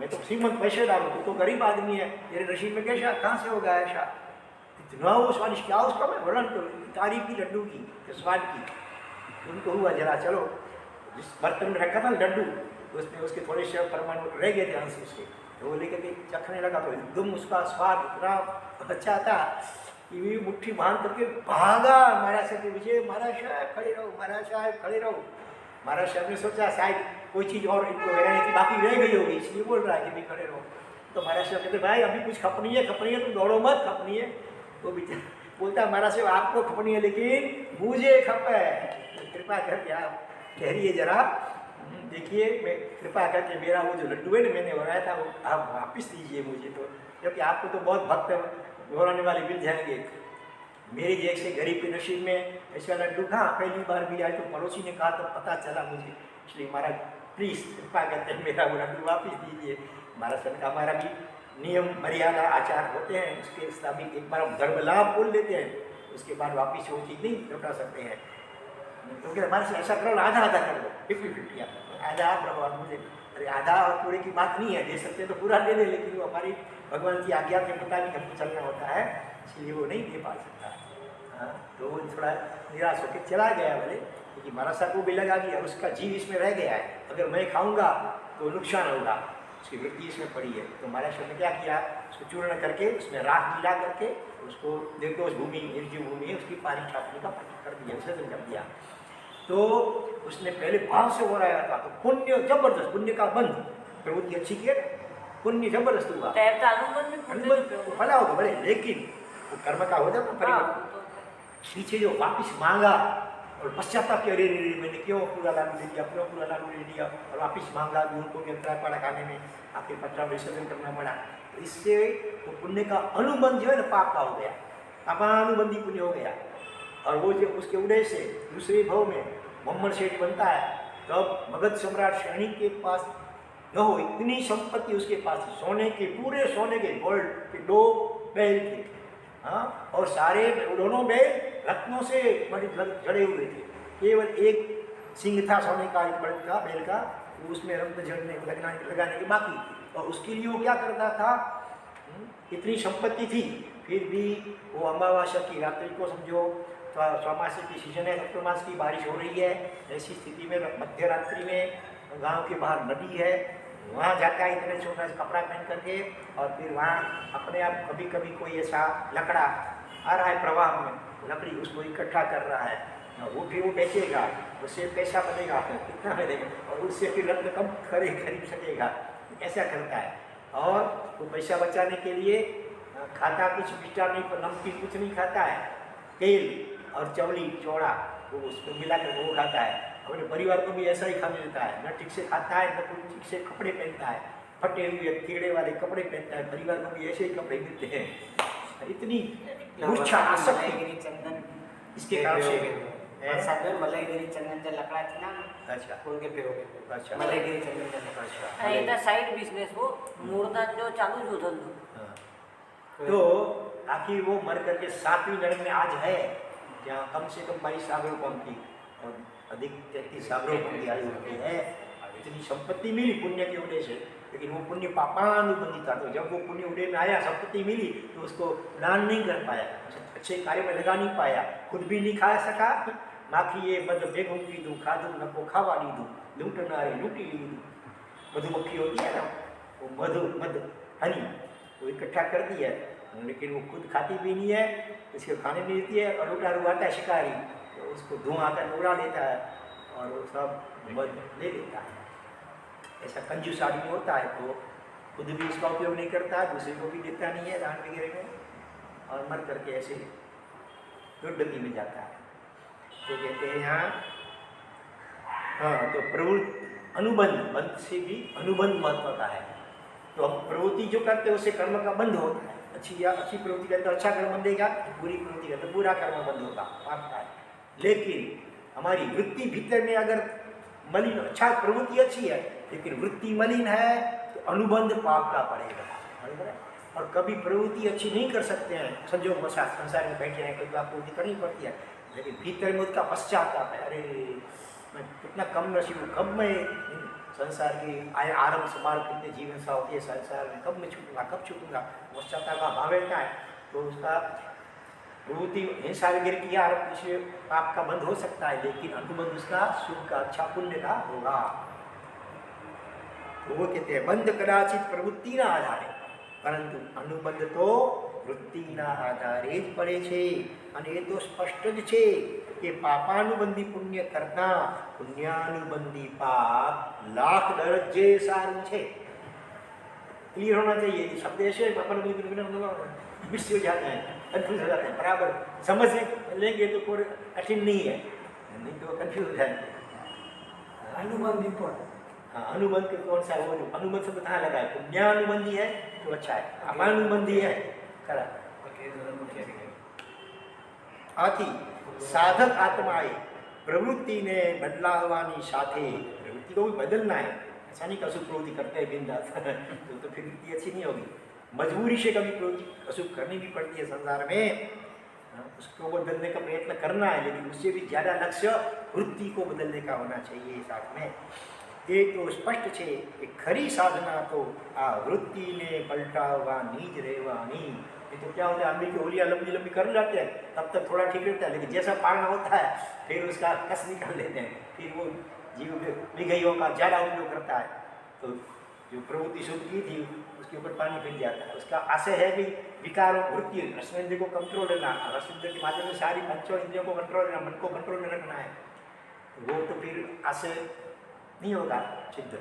मैं तो श्रीमंत पैसे डालू, तू तो गरीब आदमी है, तेरे नसीब में कैसा कहाँ से होगा ऐसा? इतना वो स्वादिष्ट क्या उसका मैं वर्णन करूँ, तारीफ की लड्डू की स्वाद की. उनको हुआ जरा चलो जिस बर्तन में रखा था लड्डू उसमें उसके थोड़े से परमाणु रह गए थे अंश उसके, तो वो लेकर के चखने लगा तो एकदम उसका स्वाद इतना अच्छा था कि मुट्ठी बांध करके भागा महाराज साहब के पीछे. महाराज साहब खड़े रहो, महाराज साहब खड़े रहो. महाराज साहब ने सोचा शायद कोई चीज़ और इनको हैरानी की बाकी रह गई होगी इसलिए बोल रहा है कि भाई खड़े रहो. तो महाराज साहब कहते भाई अभी कुछ खपनी है तुम दौड़ो मत, खपनी है. वो बेचारा बोलता महाराज साहब आपको खपनी है लेकिन मुझे खपे, कृपा करके आप ठहरिए जरा, देखिए मैं कृपा करके मेरा वो जो लड्डू है ना मैंने बनाया था वो आप वापस दीजिए मुझे. तो क्योंकि आपको तो बहुत भक्त घोराने वाले मिल जाएंगे, मेरे जैसे गरीब के नसीब में ऐसा लड्डू कहाँ पहली बार मिला है. तो पड़ोसी ने कहा तो पता चला मुझे, इसलिए महाराज प्लीज़ कृपा करते हैं मेरा वो लड्डू वापस दीजिए. महाराज साहब का हमारा भी नियम मर्यादा आचार होते हैं, उसके मुताबिक एक बार हम धर्म लाभ बोल लेते हैं, उसके बाद वापस वो चीज़ नहीं लौटा सकते हैं. क्योंकि हमारे से ऐसा करो आधा आधा कर लो, 50-50 आधा आप रहो मुझे. अरे आधा और पूरे की बात नहीं है, दे सकते तो पूरा दे दे, लेकिन वो हमारी भगवान की आज्ञा के मुताबिक हमको चलना होता है. इसलिए वो नहीं दे पा सकता। हाँ, तो वो थोड़ा निराश होकर चला गया बोले, क्योंकि मरासा को भी लगा कि उसका जीव इसमें रह गया है, अगर मैं खाऊंगा तो नुकसान होगा, उसकी वृत्ति इसमें पड़ी है। तो महाराज ने क्या किया, उसको चूर्ण करके उसमें राख मिला करके उसको निर्दोष भूमि, निर्जीव भूमि है उसकी पानी छापने का कर दिया, विसर्जन कर दिया। तो उसने पहले भाव से हो रहा था, तो पुण्य जबरदस्त, पुण्य का बंध, प्रवृत्ति अच्छी की है, पुण्य जबरदस्त हुआ, तैरता अनुबंध में पुण्य नहीं प्रयोग भला होगा भले, लेकिन वो कर्म का हो जाता हाँ, परिवर्तन। वो तो पीछे जो वापिस मांगा और पश्चाताप किया, अरे रे मैंने क्यों पूरा लाडू ले लिया, क्यों पूरा लाडू ले लिया, और वापिस मांगा भी, उनको भी अंतराय पड़ा खाने में, आखिर पत्रा विसर्जन करना पड़ा। तो इससे तो पुण्य का अनुबंध जो है ना पाप का हो गया, पापानुबंधी पुण्य हो गया। और वो जो उसके उदय से दूसरे भाव में मोहम्मद शेठ बनता है, तब मगध सम्राट श्रेणी के पास न हो, इतनी संपत्ति उसके पास थी, सोने के, पूरे सोने के, गोल्ड के 2 बैल थे। हाँ, और सारे दोनों बैल रत्नों से जड़े हुए थे, केवल एक सिंह था सोने का, एक बड़े का बैल का, उसमें रत्न जड़ने लगाने के बाकी। और उसके लिए वो क्या करता था, इतनी संपत्ति थी, फिर भी वो अमावस्या की रात्रि को समझो, तो चौमासे की सीजन है, चतुर्मास की बारिश हो रही है, ऐसी स्थिति में मध्य रात्रि में गांव के बाहर नदी है, वहाँ जाता है इतने छोटा सा कपड़ा पहन करके, और फिर वहाँ अपने आप कभी कभी कोई ऐसा लकड़ा आ रहा है प्रवाह में, लकड़ी उसको इकट्ठा कर रहा है, वो फिर वो बेचेगा, उससे पैसा बनेगा, कितना बनेगा, और उससे फिर रत्न कम खरीद सकेगा, ऐसा करता है। और वो पैसा बचाने के लिए खाता कुछ मीठा नहीं, पर नमकीन कुछ नहीं खाता है, तेल और चवली चौड़ा वो उसको मिला कर वो खाता है। अपने परिवार को भी ऐसा ही खाने देता है, न ठीक से खाता है, न कुछ ठीक से कपड़े पहनता है, फटे हुए कीड़े वाले कपड़े पहनता है, परिवार को भी ऐसे ही कपड़े मिलते हैं। इतनी मूर्छा आसक्ति चंदन इसके कारण से साधन मलयगिरी चंदन जे लकड़ा थी ना, अच्छा उनके प्रयोग अच्छा मलयगिरी चंदन जे लकड़ा। अच्छा आणि इथं साईड बिझनेस वो मूर्तान जो चालू जो धंदो हाँ। तो आखिर वो मर करके 7वीं जन्म में आज है, जहाँ कम से कम 22 सागरों कम की और अधिक 33 सागरों कम की आयु होती है। इतनी संपत्ति मिली पुण्य के उदय से, लेकिन वो पुण्य पापानुबंधी था। तो जब वो पुण्य उदय में आया, संपत्ति मिली, तो उसको दान नहीं कर पाया, अच्छे कार्य में लगा नहीं पाया, खुद भी नहीं खा सका। माखी मध भेगू कीधु खाधु नको खावा दीधु, लूटनारे लूटी लीधु। मधुमक्खी होती है ना, वो मध हनी वो इकट्ठा कर दिया, लेकिन वो खुद खाती भी नहीं है, इसको खाने नहीं देती है। और लुटारू आता है शिकारी, तो उसको धुआं आकर उड़ा देता है और वो सब मध ले लेता है। ऐसा कंजूस आदमी होता है, तो खुद भी इसका उपयोग नहीं करता है, दूसरे को भी देता नहीं है दान वगैरह में, और मर करके ऐसे दुर्गति में जाता है। तो कहते हैं यहाँ हाँ, तो प्रवृत्ति अनुबंध, बंध से भी अनुबंध महत्व का है। तो हम प्रवृत्ति जो करते हैं उससे कर्म का बंध होता है। अच्छी प्रवृत्ति करते तो अच्छा कर्म बंधेगा, बुरी प्रवृत्ति करते बुरा कर्म बंध होगा, पाप का है। लेकिन हमारी वृत्ति भीतर में अगर मलिन, अच्छा प्रवृत्ति अच्छी है लेकिन वृत्ति मलिन है, तो अनुबंध पाप का पड़ेगा। और कभी प्रवृत्ति अच्छी नहीं कर सकते हैं, संजोग वशात संसार में बैठे हैं, कभी प्रवृत्ति करनी पड़ती है, लेकिन भीतर में उसका पश्चाताप है, अरे मैं कितना कम नसीब हूँ, कब मैं संसार की आरंभ समारंभ कितने जीवन सा होती है संसार में, कब मैं छूटूंगा, कब छूटूंगा, पश्चाताप का भाव रहता है। तो उसका प्रवृत्ति हिंसा वगैरह की आरंभ इसलिए पाप का बंद हो सकता है, लेकिन अनुबंध उसका शुभ का, अच्छा पुण्य का होगा। तो वो कहते हैं बंध कदाचित प्रवृत्ति ना आधारे, परंतु अनुबंध तो वृत्तिना आधारे જ પડે છે। અને એ તો સ્પષ્ટ જ છે કે પાપાનુબંધી પુણ્ય કરતા પુણ્યાનુબંધી પાપ લાખ દરજ્જે સારું છે। क्लियर होना चाहिए, ये शब्द ऐसे मिस हो जाते हैं, कन्फ्यूज हो जाते हैं। बराबर समझ लेंगे तो कोई कठिन नहीं है, नहीं तो कन्फ्यूज हो जाएंगे। अनुबंधी पर हाँ, अनुबंध के कौन सा वो अनुबंध शब्द कहाँ लगा है? पुण्यानुबंधी है तो अच्छा है, अपानुबंधी है खराब। आથી साधक आत्माए प्रवृत्ति ने बदलावानी साथे, प्रवृत्ति को भी बदलना है, ऐसा नहीं कसूर प्रवृत्ति करते हैं बिंदास तो फिर वृत्ति अच्छी नहीं होगी। मजबूरी से कभी प्रवृत्ति कसूर करनी भी पड़ती है संसार में, उसको बदलने का प्रयत्न करना है, लेकिन उससे भी ज़्यादा लक्ष्य वृत्ति को बदलने का होना चाहिए साथ में। ये तो स्पष्ट है कि खरी साधना तो आ वृत्ति ने पलटावा नीज રહેવાની, नहीं तो क्या होता है, आदमी की उंगलियां लंबी लंबी कर जाते हैं, तब तक थोड़ा ठीक रहता है, लेकिन जैसा पालना होता है फिर उसका कस निकाल लेते हैं, फिर वो जीव विघइयों का ज़्यादा उपयोग करता है, तो जो प्रवृत्ति शुद्ध की थी उसके ऊपर पानी फिर जाता है। उसका आशय है कि विकारों वृत्ति रसनेन्द्रिय को कंट्रोल करना, रसनेन्द्रिय के माध्यम से सारी पंचों इंद्रियों को कंट्रोल करना, मन को कंट्रोल में रखना है, वो तो फिर आशय नहीं होगा सिद्ध।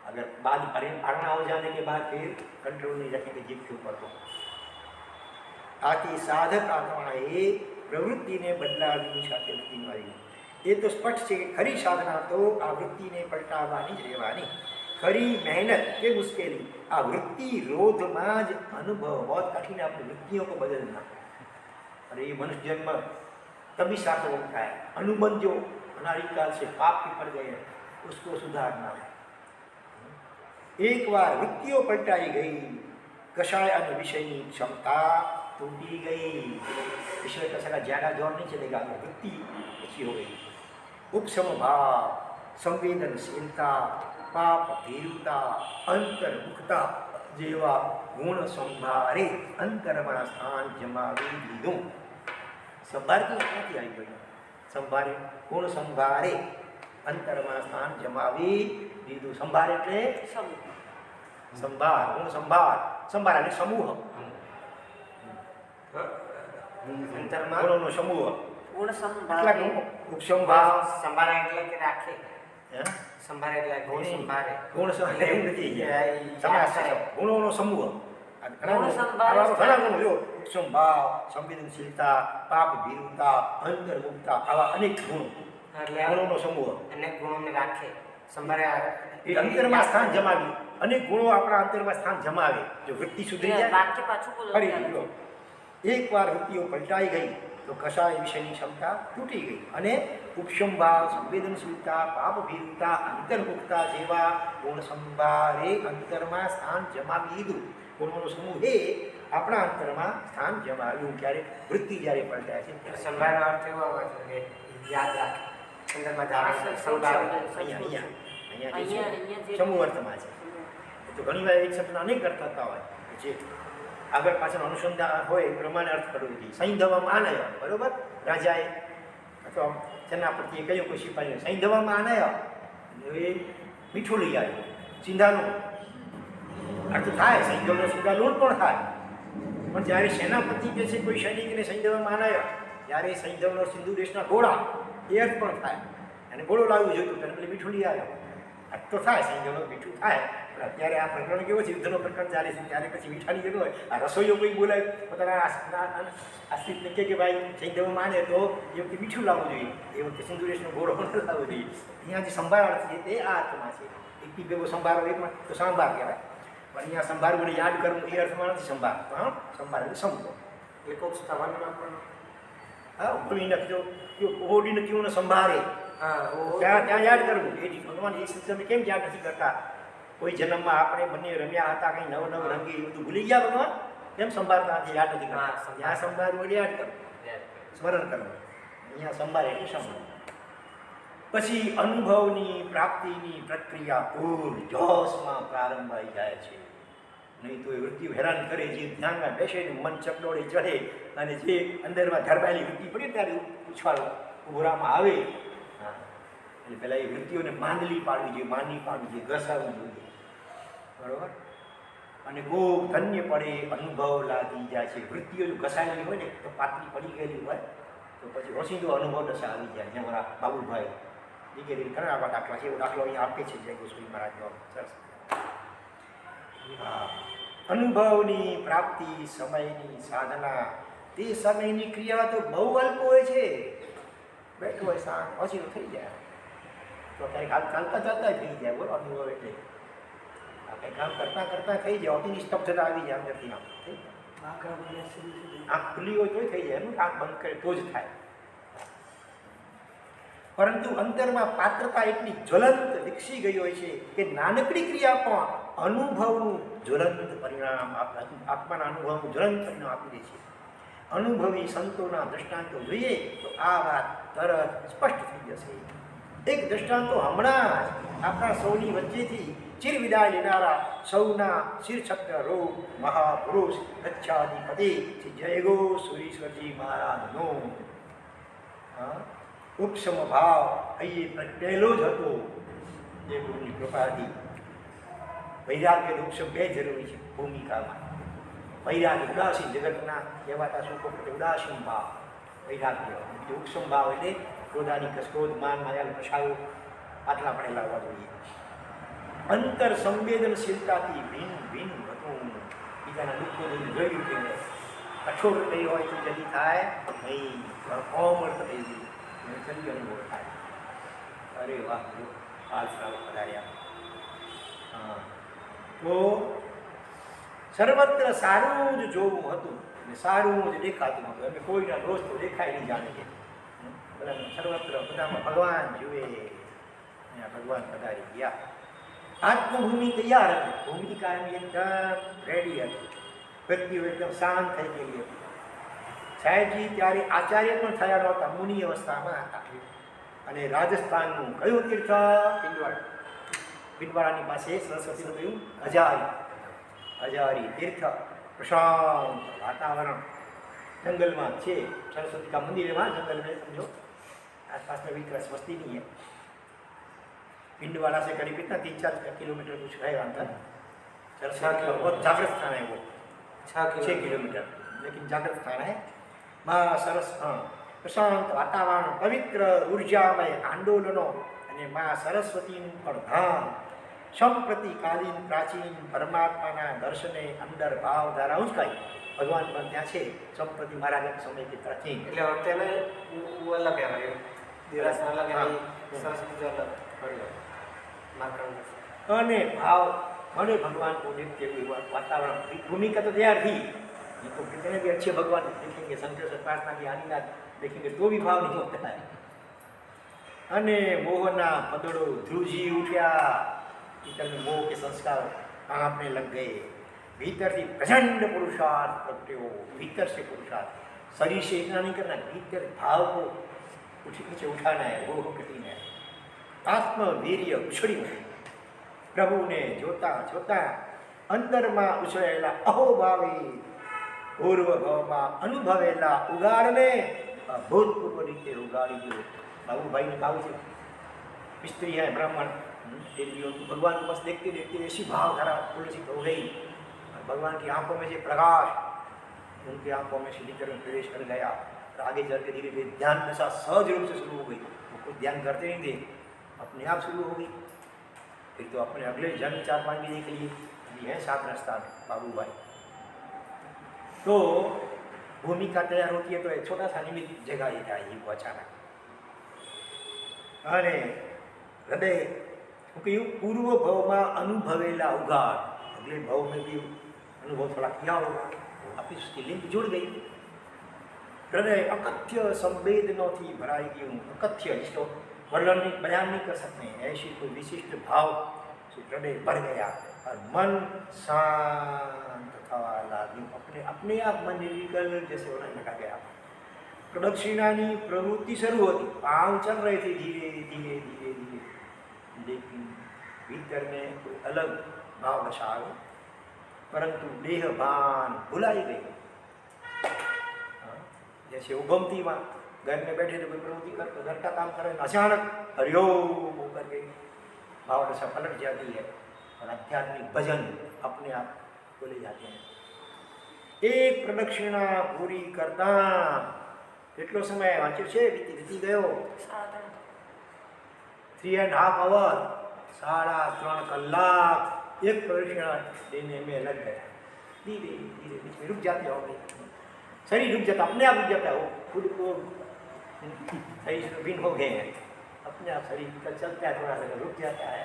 अगर बाद पालना हो जाने के बाद फिर कंट्रोल नहीं रखेंगे जीव के ऊपर तो। आથી સાધક આત્માએ પ્રવૃત્તિને બદલાવવાની સાથે વૃત્તિ મારી, એ તો સ્પષ્ટ છે કે ખરી સાધના તો આ વૃત્તિને પલટાવવાની જ રહેવાની। ખરી મહેનત કે મુશ્કેલી આ વૃત્તિ રોધમાં જ અનુભવ। बहुत कठिन है अपनी वृत्तियों को बदलना, और ये मनुष्य जन्म तभी सार्थक होता है। अनुबंध जो अनादिकाल से पाप के पड़ गए हैं उसको सुधारना है। एक बार वृत्तियों पलटाई गई, कषाय અને વિષયની ક્ષમતા टूटी गई, विषय कषाय का ज़्यादा जोर नहीं चलेगा, वृत्ति अच्छी हो गई। उपशम भाव, संवेदनशीलता, पाप भीरुता, अंतर्मुखता जेवा गुण संभारे अंतरमा स्थान जमावी दीधुं। संभार की क्या आई भाई, संभारे गुण संभारे अंतरमा स्थान जमावी दीधुं। संभार એટલે સંભાર, ગુણ સંભાર, સંભાર એટલે સમૂહ, અંતરમાં ગુણોનો સમૂહ, ગુણ કેટલા સંભાળે ગુણો? ઉપસંભાર, સંભારે એટલે કે રાખે, હે? સંભારે એટલે ગુણ સંભારે, ગુણ સંભાર એવું નથી, એ સમાસ છે, યાદ ગુણોનો સમૂહ। આ ઘણા ગુણ ગુણો, સંભાર આવા ઘણા ગુણો જો, ઉપસંભાર, સંવેદનશીલતા, પાપ ભીરુતા, અંતર્મુખતા, આવા અનેક ગુણો, એટલે ગુણોનો સમૂહ। અનેક ગુણોને રાખે, સંભારે એ અંતરમાં સ્થાન જમાવી, અનેક ગુણો આપણા અંતરમાં સ્થાન જમાવે। જો વૃત્તિ સુધરી જાય વાક્ય પાછું બોલો ફરી જો એકવાર વૃત્તિઓ પલટાઈ ગઈ તો કષાય વિષયની ક્ષમતા તૂટી ગઈ, અને ઉપસંભાવ, સંવેદનશીલતા, પાપ ભીરુતા, અંતર્મુખતા જેવા ગુણ સંભારે અંતરમાં સ્થાન જમાવી લીધું। ગુણોનો સમૂહ એ આપણા અંતરમાં સ્થાન જમાવ્યું। ક્યારે વૃત્તિ જ્યારે પલટાય છે ત્યારે સંભારનો અર્થ એવો આવે છે કે યાદ રાખે, અંદરમાં જાણે સંભાર। અહીંયા અહીંયા અહીંયા અહીંયા જે સમૂહ અર્થમાં છે। તો ઘણી વાર એક શબ્દના અનેક અર્થ થતા હોય, જે આગળ પાછળ અનુસંધાન હોય એ પ્રમાણે અર્થ કરવો જોઈએ। સૈંધવમાં આનય, બરોબર, રાજાએ અથવા સેનાપતિએ કહ્યું કોઈ સિપાહીને સૈંધવમાં આનય, એ મીઠું લઈ આવ્યો, સિંધાલુણ અર્થ થાય, સૈંધવનો સિંધાલુણ પણ થાય, પણ જ્યારે સેનાપતિ કહે છે કોઈ સૈનિકને સૈંધવમાં આનય, ત્યારે સૈંધવનો સિંધુ દેશના ઘોડા એ અર્થ પણ થાય, અને ઘોડો લાવવું જોઈતું તેને પેલી મીઠું લઈ આવ્યો, અર્થ તો થાય, સૈંધવનો મીઠું થાય। પણ અત્યારે આ પ્રકરણ કેવો છે, યુદ્ધનો પ્રકરણ ચાલે છે, ત્યારે પછી મીઠાની જરૂર હોય, આ રસોઈઓ કોઈ બોલાય પોતાના આશ્રિતને કહે કે ભાઈ સૈંધવ માને તો એ વખતે મીઠું લાવવું જોઈએ, એ વખતે સિંધુ દેશનો ઘોડો ન લાવવો જોઈએ। અહીંયા જે સંભાર અર્થ છે તે આ અર્થમાં છે। એકથી ભેગો સંભારો એકમાં તો સાંભાર કહેવાય, પણ અહીંયા સંભારવું યાદ કરવું એ અર્થમાં નથી સંભાર, પણ સંભાર એટલે સમજો। એકોક સ્થાવનમાં પણ હા, ભૂલી નાખજો, ઓડીને કેવું સંભારે, હા ત્યાં ત્યાં યાદ કરવું। એ ભગવાન એ સિસ્ટમ કેમ યાદ નથી કરતા? કોઈ જન્મમાં આપણે બંને રમ્યા હતા, કંઈ નવ નવ રંગી, એ બધું ભૂલી ગયા ભગવાન, કેમ સંભાળતા નથી, યાદ નથી કરતા? હા, ત્યાં સંભાળવું એટલે યાદ કરવું, સ્મરણ કરવું, અહીંયા સંભાળે એટલે સમજવું। પછી અનુભવની પ્રાપ્તિની પ્રક્રિયા પૂર જોશમાં પ્રારંભ આવી જાય છે। નહીં તો એ વૃત્તિઓ હેરાન કરે, જે ધ્યાનમાં બેસે ને મન ચકડોળે ચઢે, અને જે અંદરમાં ધરબાયેલી વૃત્તિ પડે ત્યારે ઉછાળો ઉભરામાં આવે, હા, એટલે પહેલાં એ વૃત્તિઓને માંડલી પાડવી જોઈએ, માંડલી પાડવી જોઈએ, ઘસાવવી જોઈએ, બરાબર। અને બહુ ધન્ય પડે, અનુભવ લાગી જાય છે। વૃત્તિઓ જો ઘસાયેલી હોય ને તો પાતળી પડી ગયેલી હોય તો પછી ઓછીનો અનુભવ દશા આવી જાય। જેમ મારા બાબુભાઈ દીકરી ઘણા આવા દાખલા છે, એવો દાખલો અહીંયા આપે છે જય ગોસ્વામી મહારાજનો, સરસ। હા, અનુભવની પ્રાપ્તિ, સમયની સાધના, તે સમયની ક્રિયા તો બહુ અલ્પ હોય છે। બેઠો હોય શાંત, ઓછી થઈ જાય તો ક્યારેક હાલ ચાલતા ચાલતા થઈ જાય, બોલો અનુભવ એટલે આપણે કામ કરતાં કરતાં થઈ જાય, અતિની સ્તબ્ધતા આવી જાય અંદરથી, આમ થઈ જાય। આંખ ખુલ્લી હોય તોય થઈ જાય, એનું આંખ બંધ કરે તો જ થાય। પરંતુ અંતરમાં પાત્રતા એટલી જ્વલંત વિકસી ગઈ હોય છે કે નાનકડી ક્રિયા પણ અનુભવનું જ્વલંત પરિણામ, આત્માના અનુભવનું જ્વલંત પરિણામ આપી દે છે। અનુભવી સંતોના દ્રષ્ટાંતો જોઈએ તો આ વાત તરત સ્પષ્ટ થઈ જશે। એક દ્રષ્ટાંત તો હમણાં જ આપણા સૌની વચ્ચેથી ચિર વિદાય લેનારા સૌના શીર્ષક રૂપ મહાપુરુષ ગચ્છાધિપતિ શ્રી જયગો સુરીશ્વરજી મહારાજનો ઉપસમ ભાવ અહીં પ્રગટેલો જ હતો. એ ગુરુની કૃપાથી વૈરાગ્ય ઉપસમ બે જરૂરી છે ભૂમિકામાં. વૈરાગ્ય ઉદાસીન જગતના કહેવાતા સુખો પ્રત્યે ઉદાસીન ભાવ વૈરાગ્ય, ઉપસમ ભાવ એટલે ક્રોધાની ક્રોધ માન માયા પ્રસાયો આટલા આપણે લાવવા જોઈએ. અંતર સંવેદનશીલતાથી ભિન્ન ભિન્ન હતું. બીજાના દુઃખો જોયું કે કઠોર થઈ હોય તો જલ્દી થાય નહીં, કોમળ થઈ ગઈ જલ્દી અનુભવ થાય. અરે વાહ, હાલ સારું પધાર્યા. હા, તો સર્વત્ર સારું જ જોવું હતું અને સારું જ દેખાતું હતું. અમે કોઈના દોષ તો દેખાય નહીં જાણે કે બધા સર્વત્ર બધામાં ભગવાન જુએ. ભગવાન પધારી ગયા. આત્મભૂમિ તૈયાર હતી, ભૂમિકા એની એકદમ રેડી હતી, વ્યક્તિઓ એકદમ શાંત થઈ ગયેલી હતી. સાહેબજી ત્યારે આચાર્ય પણ થયા નહોતા, મુનિ અવસ્થામાં હતા. અને રાજસ્થાનનું કયું તીર્થ? ભીલવાડાની પાસે સરસ્વતીનું કયું? હજારી તીર્થ. પ્રશાંત વાતાવરણ, જંગલમાં છે. સરસ્વતી કા મંદિરમાં जंगल में समझो, आसपास में भी वस्ती नहीं है. भिंडवाड़ा से करीब कितना 3-4 किलोमीटर कुछ है अंतर. सरस्वती बहुत जागृत स्थान है वो, 6 किलोमीटर, लेकिन जागृत स्थान है. माँ सरस प्रशांत वातावरण, पवित्र ऊर्जामय आंदोलनो અને મા સરસ્વતીનું પણ ધામ, સંપ્રતિકાલીન પ્રાચીન પરમાત્માના દર્શને અંદર ભાવ ધારા ઉંચકાઈ. ભગવાન પણ ત્યાં છે, સંપ્રતિ મહારાજના સમયથી પ્રાચીન. એટલે અત્યારે અલગ કહેવાય, દિવસ અલગ કહેવાય, સરસ્વતી અલગ. અને ભાવ મને भगवान को देखते हुए वातावरण, भूमिका तो तैयार थी. ये तो कितने भी अच्छे भगवान देखेंगे, शंकर से प्रार्थना की आनीनाथ देखेंगे तो भी भाव नहीं होता है. અને મોહના પદડો ધ્રુજી ઉઠ્યા. ભીતરને મોહ કે સંસ્કાર આપને લગ ગए. भीतर થી प्रचंड पुरुषार्थ प्रगट्यो. भीतर से पुरुषार्थ, शरीर से इतना नहीं करना, भीतर भाव को नीचे उठाना है, वो कठिन है. આત્મવીર્ય ઉછળી ઉઠે. પ્રભુને જોતા જોતા અંતરમાં ઉછળેલા અહોભાવી પૂર્વ ભાવમાં અનુભવેલા ઉગાડને ભૂતપૂર્વ રીતે ઉગાડી દીધો. બાબુભાઈને ભાવ છે, मिस्त्री है ब्राह्मण, भगवान को बस देखते देखते ऐसी भाव धारा उलझित हो गई. भगवान की आंखों में से प्रकाश उनकी आंखों में सीढ़ी में प्रवेश कर गया. आगे चल के धीरे धीरे ध्यान दशा सहज रूप से शुरू हो गई. वो कुछ ध्यान करते नहीं थे, अपने आप शुरू हो गई. फिर तो अपने अगले जन्म 4-5 महीने के लिए अभी है 7 स्थान बाबूभाई. तो भूमिका तैयार होती है तो एक छोटा सा निमित्त जगह ही था ये वो अचानक. अरे हृदय क्योंकि पूर्व भाव में अनुभवेला उगाड़, अगले भाव में भी अनुभव थोड़ा किया होगा, अपनी उसकी लिंक जुड़ गई. हृदय अकथ्य संवेदनों थी भराई गई. अकथ्य जिसको वर्णन बयान नहीं कर सकते, ऐसी कोई विशिष्ट भाव से हृदय भर गया और मन शांत थवा लगी. अपने अपने आप मन निर्विकल्प जैसे होने लगा गया. प्रदक्षिणानी प्रवृत्ति शुरू होती, पाँव चल रहे थे धीरे धीरे धीरे धीरे, लेकिन भीतर में कोई अलग भाव दशा आ गई. परंतु देह भान भुलाई गई. जैसे उगमती माँ घर में बैठे तो कोई प्रवृत्ति करते, घर का काम करे, अचानक हरिओम होकर के भाव दशा पलट जाती है और आध्यात्मिक भजन अपने आप बोले जाते हैं. एक प्रदक्षिणा पूरी करता કેટલો સમય વાંચ્યો છે, વીતી ગયો 3.5 hour, 3.5 કલાક एक प्रदक्षिणा देने में लग गया. धीरे धीरे बीच में रुक जाते हो, शरीर रुक जाता, अपने आप रुक जाता है. वो खुद को शरीर से भिन्न हो गए हैं, अपने आप शरीर का चलता है, थोड़ा सा रुक जाता है.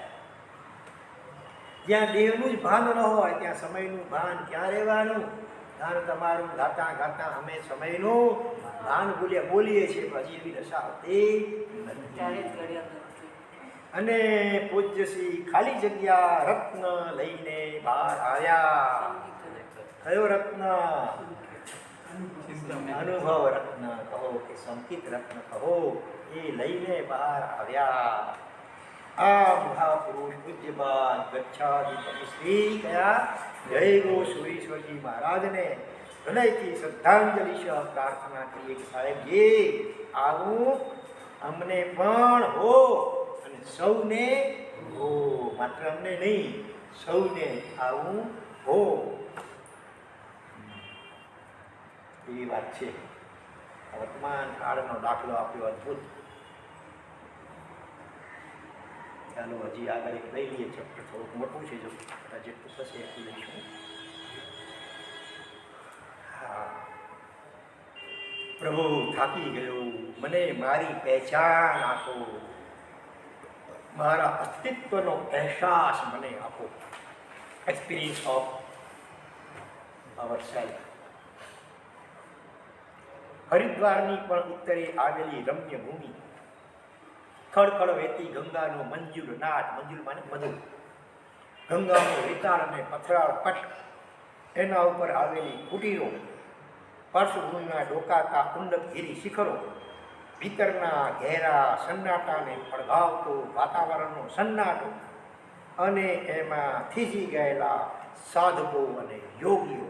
જ્યાં દેહનું જ ભાન ન હોય ત્યાં સમયનું ભાન ક્યાં રહેવાનું? ભાન તમારું ગાતા ગાતા અમે સમયનું ભાન બોલીએ છીએ, હજી એવી દશા હોતી નથી. અને પૂજ્યશ્રી ખાલી જગ્યા રત્ન લઈને બહાર આવ્યા. કયો રત્ન? અનુભવ રત્ન કહો કે સંકિત રત્ન કહો એ લઈને બહાર આવ્યા આ મહાપુરુષ પૂજ્યપાદ ગચ્છાધિપતિ શ્રી કયા જય ગો સુરેશ્વરજી મહારાજને હૃદયથી શ્રદ્ધાંજલિ સહ પ્રાર્થના કરીએ કે સાહેબજી આવું અમને પણ હો અને સૌને હો, માત્ર અમને નહીં સૌને આવું હો, એવી વાત છે. વર્તમાન કાળનો દાખલો આપ્યો અદ્ભુત. ચાલો હજી આગળ એક લઈ લઈએ. ચેપ્ટર થોડુંક મોટું છે, જો જેટલું થશે એટલું લઈશું. હા, પ્રભુ થાકી ગયો, મને મારી પહેચાન આપો, મારા અસ્તિત્વનો અહેસાસ મને આપો. Experience of our self. હરિદ્વારની પણ ઉત્તરે આવેલી રમ્ય ભૂમિ, ખડખડ વહેતી ગંગાનો મંજુર નાદ, મંજુર માને મધુર, ગંગાનો વિતાળ અને પથરાળ પટ, એના ઉપર આવેલી કુટીરો, પાર્શ્વભૂમિના ડોકાતા ઉન્નતગીરી શિખરો, ભીતરના ઘેરા સન્નાટાને પડઘાવતો વાતાવરણનો સન્નાટો, અને એમાં થીજી ગયેલા સાધકો અને યોગીઓ.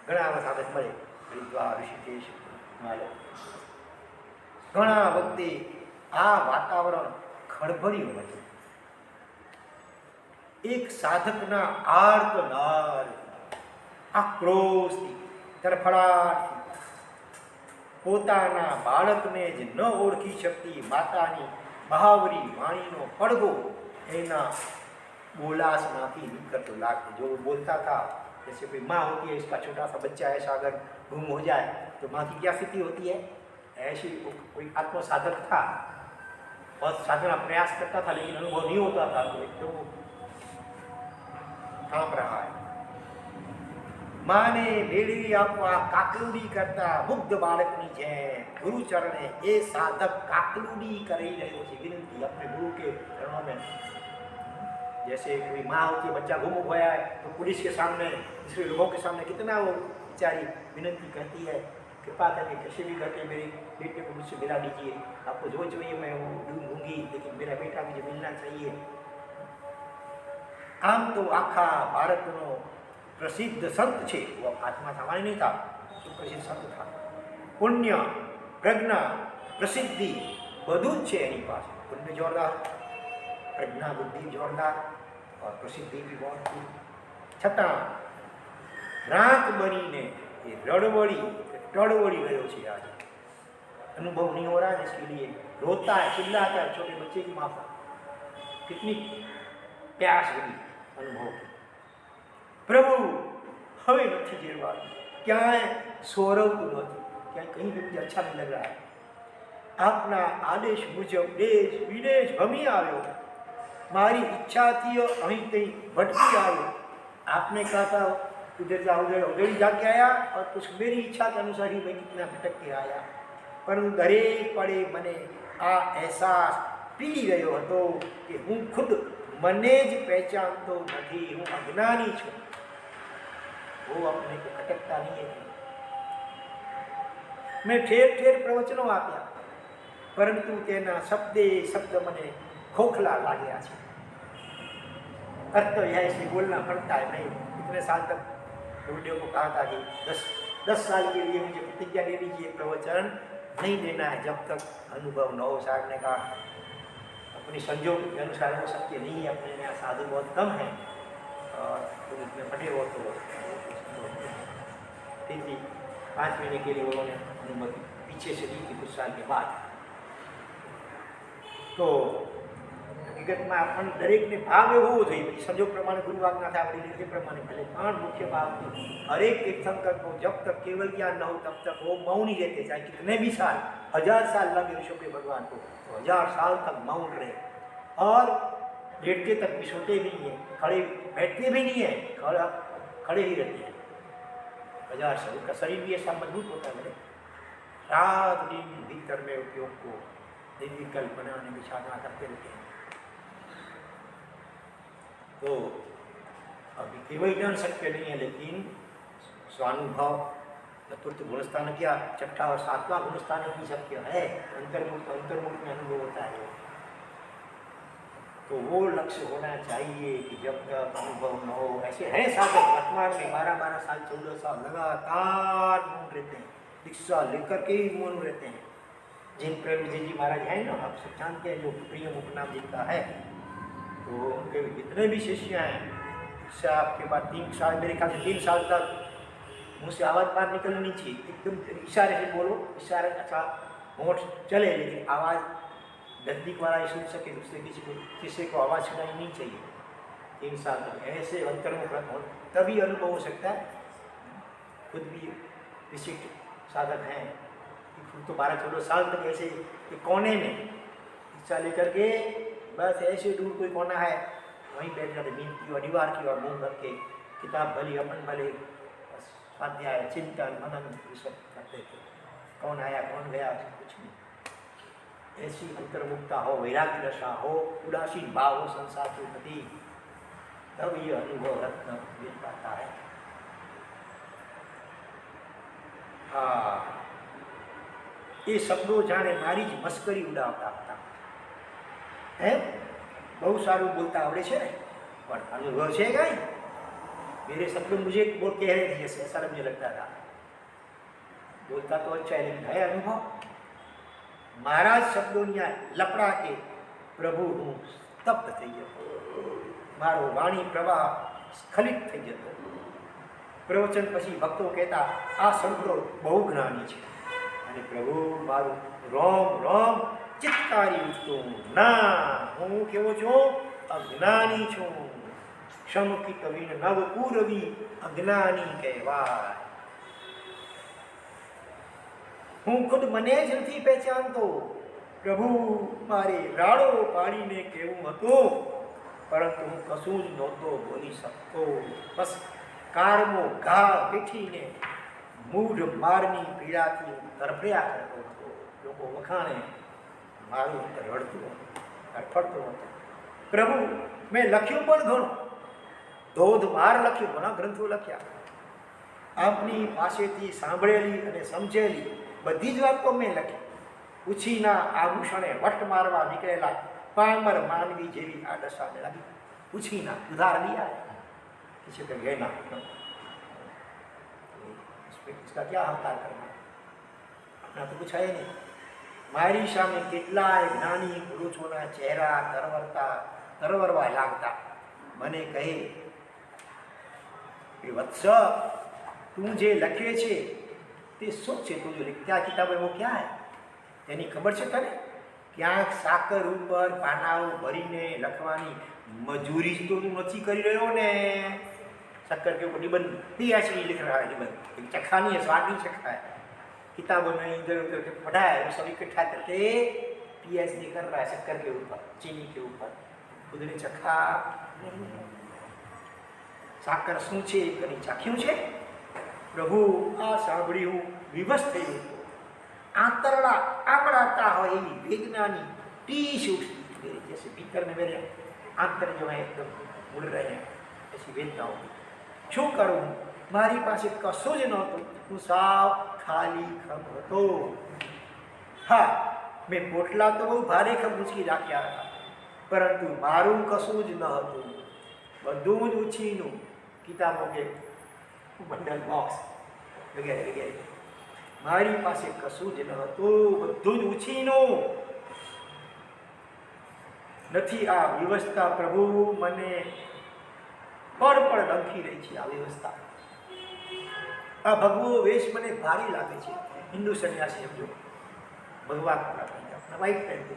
ઘણા એવા સાધક મળે હરિદ્વાર, ઋષિકેશ, ઘણા વખતે આ વાતાવરણ ખળભળ્યું હતું. એક સાધકના આર્તનાદ, આક્રોશથી, તરફડાટથી, પોતાના બાળકને જ ન ઓળખી શકતી માતાની બહાવરી વાણીનો પડઘો એના बोलासમાંથી निकलते लागे. जो बोलता था जैसे कोई माँ होती है, इसका छोटा सा बच्चा ऐसा अगर गुम हो जाए तो माँ की क्या स्थिति होती है, ऐसी कोई आत्म साधक था, बहुत साधना प्रयास करता था लेकिन अनुभव नहीं होता था, तो एक तो कांप रहा है. माँ ने बेड़ी आपवा काकलूडी करता मुग्ध बालकनी જેમ गुरु चरणे ये साधक काकलूडी કરી રહ્યો છે, विनती अपने गुरु के चरणों में. जैसे कोई माँ होती है, बच्चा गुम गया है तो पुलिस के सामने, दूसरे लोगों के सामने कितना वो बेचारी विनती करती है, कृपा करके कैसे भी करके मेरे बेटे को मुझसे मिला दीजिए, आपको जो चाहिए मैं वो दूंगी, लेकिन मेरा बेटा मुझे मिलना चाहिए. आम तो आखा भारतનો प्रसिद्ध संत છે, वो आत्मा सामान्य नहीं था, सुप्रसिद्ध संत था. पुण्य, प्रज्ञा, प्रसिद्धि બધું જ છે એની પાસે. પુણ્ય જોરદાર, प्रज्ञा बुद्धि जोरदार और प्रसिद्धि भी बहुत थी. छता रात बनीने ये रड़वड़ी टड़वड़ी गयो છે. आज अनुभव नहीं हो रहा है, इसके लिए रोता है, चिल्लाता है छोटे बच्चे की माफक. कितनी प्यास भरी अनुभव की. प्रभु हवे नहीं जीरवा, क्या सोरवતું નથી, क्या कहीं भी मुझे अच्छा नहीं लग रहा है. आपना आदेश मुजब देश विदेश भमी આવ્યો, मारी इच्छा थी अहीं कहीं भटकी आयो. आपने कहा था उधर जा उधर जाके आया, और कुछ मेरी इच्छा के अनुसार ही मैं कितना भटक के आया. पर दरेक पड़े मने आ एहसास पी रह्यो हतो कि हूँ खुद मने ज पहचानतो नहीं, हूँ अज्ञानी छूँ. वो अपने को खटकता नहीं है. मैं ठेर ठेर प्रवचनों आप्या, परंतु तेना शब्दे शब्द मने खोखला लाग्या छे. अर्थ यह ऐसे बोलना पड़ता है. नहीं, इतने साल तक गुरुदेव को कहा था कि 10 साल के लिए मुझे प्रतिज्ञा ले लीजिए, प्रवचन नहीं देना है जब तक अनुभव न हो. साहब ने कहा अपनी संजोग के अनुसार वो शक्य नहीं है, अपने यहाँ साधु बहुत कम है और तुम इसमें पढ़े हो तो फिर भी 5 महीने के लिए उन्होंने अनुमति पीछे से दी थी कुछ साल के बाद. तो હકીકતમાં આપણને દરેકને ભાવ એવો હોવો જોઈએ. પછી સંજોગ પ્રમાણે ગુરુ આજ્ઞા થાય આપણી રીતે પ્રમાણે ભલે, પણ મુખ્ય ભાવ हरेक तीर्थंकर को जब तक केवल ज्ञान न हो तब तक वो मौन ही रहते, चाहे कितने भी साल, 1000 साल लगे ऋषभ के भगवान को, तो 1000 साल तक मौन रहे. और लेटते तक भी सोते भी नहीं है, खड़े बैठते भी नहीं है, खड़े ही रहते हैं 1000 साल. उनका शरीर भी ऐसा मजबूत होता है. रात दिन भीतर में उपयोग को निर्विकल्प बनाने की साधना करते रहते हैं. तो अभी केवल ज्ञान शक्य नहीं है, लेकिन स्वानुभव चतुर्थ गुणस्थान क्या, छठा और सातवां गुणस्थान की शक्य है, अंतर्मुख में अनुभव होता है। तो वो लक्ष्य होना चाहिए कि जब तक अनुभव न हो, ऐसे हैं साधक वर्तमान में 12-12 साल 14 साल लगातार मौन रहते हैं, दीक्षा लेकर के ही मौन रहते हैं। जिन प्रेम जी महाराज हैं ना, आप सब जानते हैं, जो प्रिय मुख नाम जिनका है, तो उनके जितने भी शिष्य हैं, दीक्षा आपके बाद 3 साल, मेरे ख्याल से 3 साल तक मुँह से आवाज़ बाहर निकलनी चाहिए, एकदम इशारे से बोलो, इशारे अच्छा होंठ चले लेकिन आवाज़ नजदीक वाला ही सुन सके, दूसरे किसी को आवाज़ सुनाई नहीं चाहिए। 3 साल तक ऐसे अंतर्मुख हो तभी अनुभव हो सकता है। खुद भी विशिष्ट साधक हैं, तो 12-14 साल तक ऐसे एक कोने में दीक्षा लेकर के बस ऐसे दूर कोई कोना है वहीं बैठ जाते, नींद की और दीवार की और मुँह रख के किताब भली अपन भले स्वाध्याय चिंतन मनन ये सब करते थे। कौन आया कौन गया कुछ नहीं। ऐसी अंतर्मुक्ता हो, वैराग्य दशा हो, उदासीन भाव हो संसार के प्रति, तब ये अनुभव रत्न मिल पाता है। हाँ, ये शब्दों जाने मारी ज मस्करी उડાવતા હતા, હે બહુ સારું બોલતા આવડે છે ને, પણ અનુભવ છે કાંઈ? मेरे शब्द मुझे वो कह रहे थे जैसे, ऐसा मुझे लगता था। बोलता तो अच्छा है लेकिन है अनुभव। महाराज शब्दों लपड़ा के प्रभु हूँ स्तब्ध થઈ જતો, મારો વાણી પ્રવાહ સ્ખલિત થઈ જતો। પ્રવચન પછી ભક્તો કહેતા આ શબ્દો બહુ જ્ઞાની છે, અને પ્રભુ મારું રોમ રોમ ચિત્કારી ઉઠતું, ના હું કેવો છું? અજ્ઞાની છું। શમકી કવિને નવ કુરવી અજ્ઞાની કહેવાય। હું ખુદ મને જ નથી પહેચાનતો। પ્રભુ મારે રાડો પાડીને કેવું હતું, પરંતુ હું કશું જ નહોતો બોલી શકતો। બસ કારમો ઘા પીઠીને મૂઢ મારની પીડાથી તરફડ્યા કરતો હતો। લોકો વખાણે, મારું અંતર રડતું હતું, તરફડતું હતું। પ્રભુ મેં લખ્યું પણ ઘણું, ધોધમાર લખ્યું, ઘણા ગ્રંથો લખ્યા। આપની પાસેથી સાંભળેલી અને સમજેલી બધી જ વાતો મેં લખી। ઉછીના આભૂષણે વટ મારવા નીકળેલા પામર માનવી જેવી આ દશાને લાગી। ઉછીના ઉધાર लिया है, किसी का गहना, इसका क्या अहंकार करना, अपना तो कुछ है नहीं। મારી સામે કેટલાય જ્ઞાની પુરુષોના ચહેરા તરવરવા લાગતા। મને કહે કે વત્સ તું જે લખે છે તે શું છે? તું જો લીખતા કિતાબ એવો ક્યાં હે? તેની ખબર છે તને? ક્યાંક સાકર ઉપર પાનાઓ ભરીને લખવાની મજૂરી તો તું નથી કરી રહ્યો ને? शक्कर के ऊपर निबंध पीएचडी लिख रहा है, निबंध चखा नहीं है, स्वाद नहीं चखा है, किताबों में इधर उधर के पढ़ा है, वो सब इकट्ठा करके पीएचडी कर रहा है शक्कर के ऊपर, चीनी के ऊपर। खुद ने चखा साकर શું છે કદી ચાખ્યું છે? પ્રભુ આ સાંભળ્યું વિવશ થયું, આંતરડા આમળાતા હોય એવી વેદનાની ટીસ उठती, जैसे भीतर में मेरे आंतर जो है एकदम उड़ रहे हैं, ऐसी वेदना होती। શું કરું? મારી પાસે કશું જ નહોતું, હું સાવ ખાલી ખમ હતો। હા, મેં પોટલા તો બહુ ભારે ખમ ઉંચકી રાખ્યા હતા, પરંતુ મારું કશું જ ન હતું, બધું જ ઉછીનું, કિતાબો કે બંડલ બોક્સ વગેરે વગેરે। મારી પાસે કશું જ ન હતું, બધું જ ઉછીનું। નથી આ વ્યવસ્થા પ્રભુ મને પળ ડંખી રહી છે। આ વ્યવસ્થા, આ ભગવો વેશ મને ભારી લાગે છે। હિન્દુ સન્યાસી સમજો, ભગવા કપડા પહેર્યા, વ્હાઈટ પહેરતો,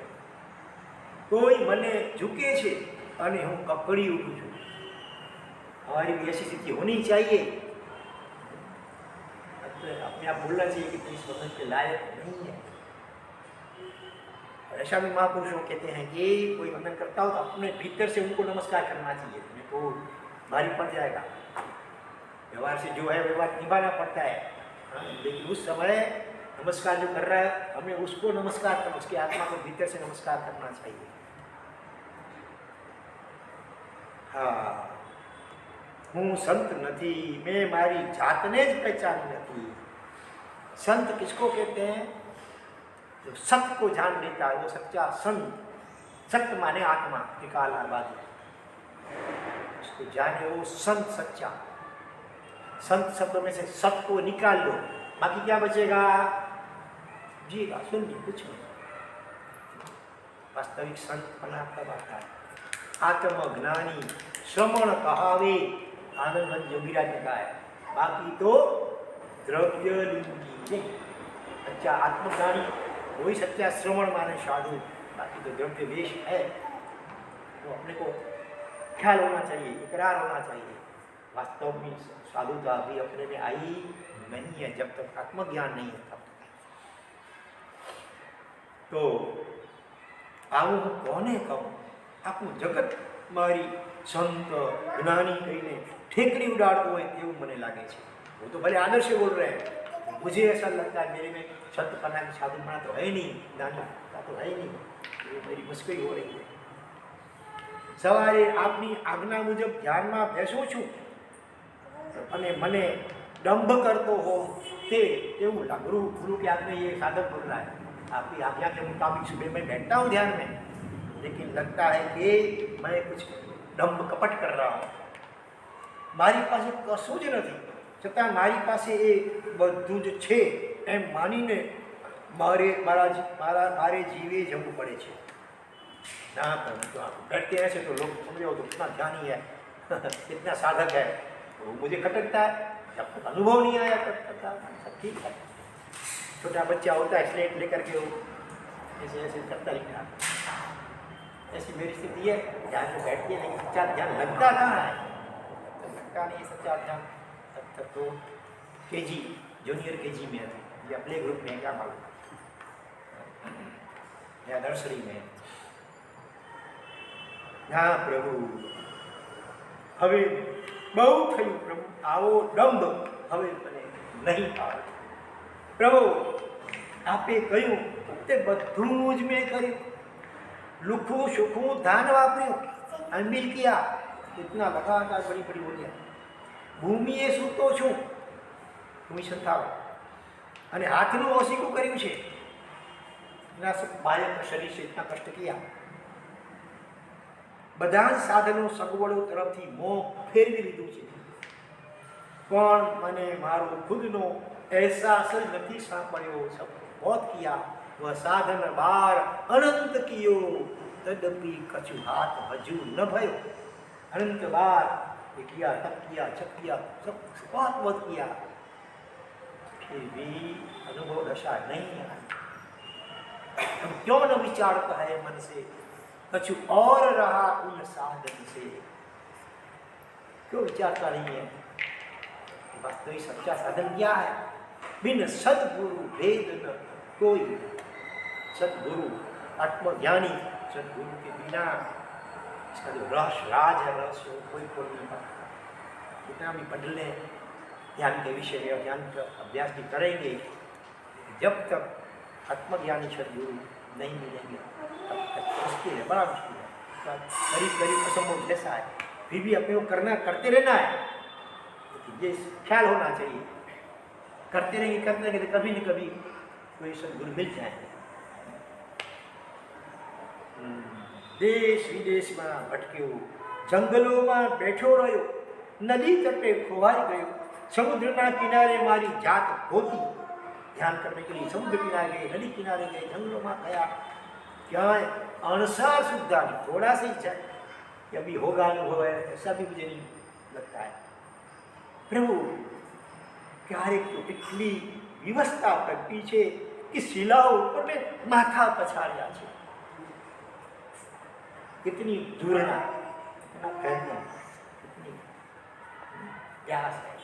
કોઈ મને ઝૂકે છે અને હું કકડી ઉઠું છું। हमारी भी ऐसी स्थिति होनी चाहिए। अपने आप बोलना चाहिए कि तुम इस वक्त के लायक नहीं है। ऐसा भी महापुरुषों कहते हैं कि कोई वंदन करता हो तो अपने भीतर से उनको नमस्कार करना चाहिए, तुम्हें तो भारी पड़ जाएगा। व्यवहार से जो है व्यवहार निभाना पड़ता है, हाँ, लेकिन उस समय नमस्कार जो कर रहा है हमें उसको नमस्कार करना, उसकी आत्मा को भीतर से नमस्कार करना चाहिए। हाँ, હું સંત નથી, મેં મારી જાતને જ પહેચાની નથી। संत किसको कहते हैं? जो सत्य को जान लेता है वो सच्चा संत। सत्य माने आत्मा, निकाल आबादी, उसको जाने वो संत सच्चा। संत शब्द में से सत्य को निकाल लो, बाकी क्या बचेगा? जीवा शून्य, कुछ नहीं। वास्तविक संत बना तब आता है। आत्मज्ञानी श्रवण कहावे, आनंद योगीराज ने कहा है, बाकी तो द्रव्य लिंगी नहीं। अच्छा आत्मज्ञानी वही सच्चा श्रवण माने साधु, बाकी तो द्रव्य वेश है। तो अपने को ख्याल होना चाहिए, इकरार होना चाहिए, वास्तव में साधुता भी अपने में आई नहीं है जब तक आत्मज्ञान नहीं है तब तक। तो આવું હું કોને કહું? આખું જગત મારી સંત જ્ઞાની કહીને ઠેકડી ઉડાડતો હોય તેવું મને લાગે છે। वो तो भले आदर से बोल रहे हैं, मुझे ऐसा लगता है मेरे में संतपना की साधुपना तो है नहीं, ज्ञानिता तो है नहीं, ये मेरी मुश्किल हो रही है। सवारे आपनी आज्ञा मुजब ध्याનમાં બેસું છું અને મને દંભ કરતો हो તેવું गुरु की आज्ञा ये साधक बोल रहा है। आपकी आज्ञा के मुताबिक सुबह मैं बैठता हूँ ध्यान में, लेकिन लगता है कि मैं कुछ दंभ कपट कर रहा हूँ। मारी पासे कशुं ज नहीं, छतां मारी पासे ए बधुं ज छे एम मानीने मारे जीवे जमવું પડે છે। ना तो आप बैठते ऐसे तो लोग समझो तो कितना ध्यानी है कितना साधक है, तो मुझे खटकता है। जब तक अनुभव नहीं आया तब तक सब ठीक है। छोटा बच्चा होता है स्लेट लेकर के वो ऐसे ऐसे करता लिखना, ऐसी मेरी स्थिति है। ध्यान में बैठती है लेकिन सच्चा ध्यान लगता कहाँ है? तो लगता नहीं सच्चा ध्यान। तब तक तो केजी जूनियर केजी में है या प्ले ग्रुप में, क्या मालूम, या नर्सरी में। हाँ प्रभु हवे बहु थयुं, प्रभु आवो दंभ हवे મને नहीं આવે। प्रभु आपे કહ્યું તે બધું જ મેં કર્યું, લુખું સુખું ધાન વાપર્યું, અમીર કિયા, इतना लगातार बड़ी बड़ी बोलिया। ભૂમિએ સૂતો છું, ભૂમિ સંતાવ, અને હાથનું ઓસીકું કર્યું છે। इतना सब बालक शरीर से इतना कष्ट किया। બધા સાધનો સગવડો તરફથી મોં ફેરવી લીધું છે, પણ મને મારો ખુદનો एहसास नहीं सांपड़ो। सब बहुत किया, वह साधन बार अनंत कियो, तदपि कछु हाथ हजू न भयो। अनंत बार ये किया, तब किया, जब किया, सब बहुत बहुत किया, फिर भी अनुभव दशा नहीं आई। हम क्यों न विचारता है मन से, कछु और रहा उन साधन से, क्यों विचारता नहीं है? वास्तविक सच्चा साधन क्या है? बिन सदगुरु भेद न कोई। सदगुरु आत्मज्ञानी सदगुरु के बिना इसका जो रहस्य राज है, रहस्य कोई खोल नहीं पाता। कितना भी पढ़ लें ध्यान के विषय में, ध्यान का अभ्यास भी करेंगे, जब तक आत्मज्ञानी सदगुरु नहीं मिलेंगे तब तक मुश्किल है, बड़ा मुश्किल है, करीब करीब असंभव जैसा है। फिर भी अपने को करना, करते रहना है, लेकिन ये ख्याल होना चाहिए, करते रहेंगे तो कभी न कभी कोई सदगुरु मिल जाएंगे। देश विदेश में भटक्यो, जंगलों में बैठो रह्यो, नदी तटे खोवाई गयो, समुद्रना किनारे मारी जात होती। ध्यान करने के लिए समुद्र किनारे गए, नदी किनारे गए, जंगलों में गया, क्या अणसार सुविधा नहीं, थोड़ा सा ही चाहिए कि अभी होगा अनुभव है, ऐसा भी मुझे नहीं लगता है। प्रभु क्यारेक तो इतनी व्यवस्था प्रगटी है कि शिलाओं पर में माथा पछाड़्या है। कितनी दूरना, कितना प्रयत्न, कितनी प्यास है,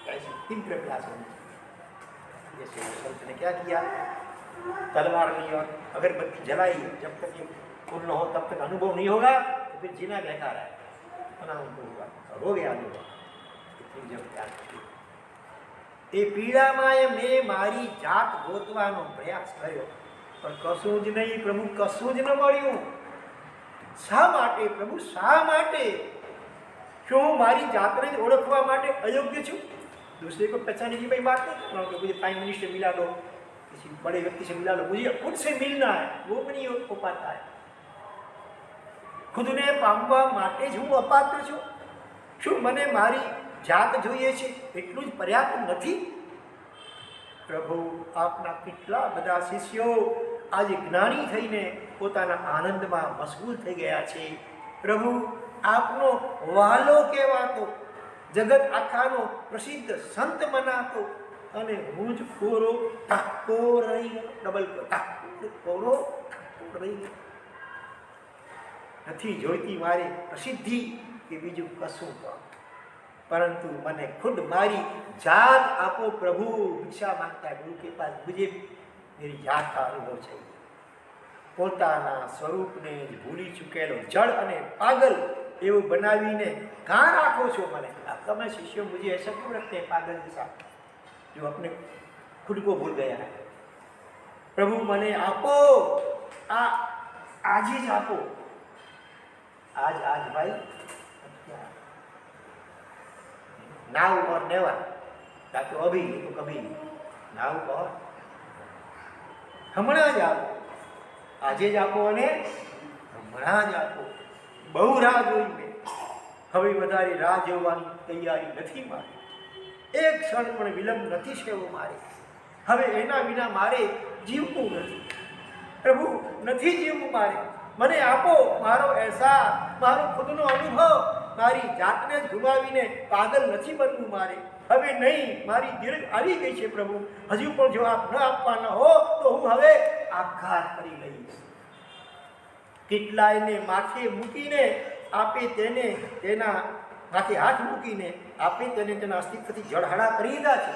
कैसी तीव्र प्यास होनी चाहिए। जैसे संत ने क्या किया, तलवार ली और अगरबत्ती जलाई, जब तक ये पूर्ण हो तब तक अनुभव नहीं होगा, तो फिर जीना बेकार है, इतना उनको होगा, हो गया अनुभव। इतनी जब प्यास એ પીડામાં મેં મારી જાત ગોતવાનો પ્રયાસ કર્યો, પણ કશું જ નહીં પ્રભુ, કશું જ ન મળ્યું। શા માટે પ્રભુ, શા માટે? શું હું મારી જાતને જ ઓળખવા માટે અયોગ્ય છું? दूसरे को पहचाने की भाई बात नहीं कर रहा हूँ कि मुझे प्राइम मिनिस्टर मिला दो, किसी बड़े व्यक्ति से मिला दो, मुझे खुद से मिलना है, वो भी नहीं हो पाता है। ખુદને પામવા માટે જ હું અપાત્ર છું? શું મને મારી જાત જોઈએ છે એટલું જ પર્યાપ્ત નથી? પ્રભુ, આપના કેટલા બધા શિષ્યો આજે જ્ઞાની થઈને પોતાના આનંદમાં મશગુલ થઈ ગયા છે. પ્રભુ, આપનો વાલો કહેવાતો, જગત આખાનો પ્રસિદ્ધ સંત મનાતો, અને હું જ કોરો ટાકો રહી ગયો. ડબલ કોરો ટાકો રહી ગયો. નથી જોઈતી મારી પ્રસિદ્ધિ કે બીજું કશું પણ, પરંતુ મને ખુદ મારી जात आपो प्रभु. भिक्षा मांगता है गुरु के पास, मुझे मेरी जात का अनुभव चाहिए. પોતાના સ્વરૂપને ભૂલી ચૂકેલો જળ અને પાગલ એવું બનાવીને કાં રાખો છો મને? તમે शिष्यों मुझे ऐसा क्यों रखते हैं पागल जैसा, जो अपने खुद को भूल गया है? प्रभु મને આપો, आज ही आपो. आज भाई, नाउ और नेवर, या तो अभी तो कभी. नाउ और હમણાં જ આપો, આજે જ આપો અને હમણાં જ આપો. બહુ રાહ જોઈ મેં, હવે વધારે રાહ જોવાની તૈયારી નથી મારી. એક ક્ષણ પણ વિલંબ નથી સેવો મારે. હવે એના વિના મારે જીવવું નથી. પ્રભુ, નથી જીવવું મારે. મને આપો મારો અહેસાસ, મારો ખુદનો અનુભવ. મારી જાતને જ ગુમાવીને પાગલ નથી બનવું મારે. હવે નહીં, મારી દીર્ઘ આવી ગઈ છે પ્રભુ. હજુ પણ જો આપ ન આપવાના હો તો હું હવે આપઘાત કરી લઈશ. કેટલાયને માથે મૂકીને આપે તેને, તેના માથે હાથ મૂકીને આપે તેને તેના અસ્તિત્વથી જળહળા કરી દીધા છે.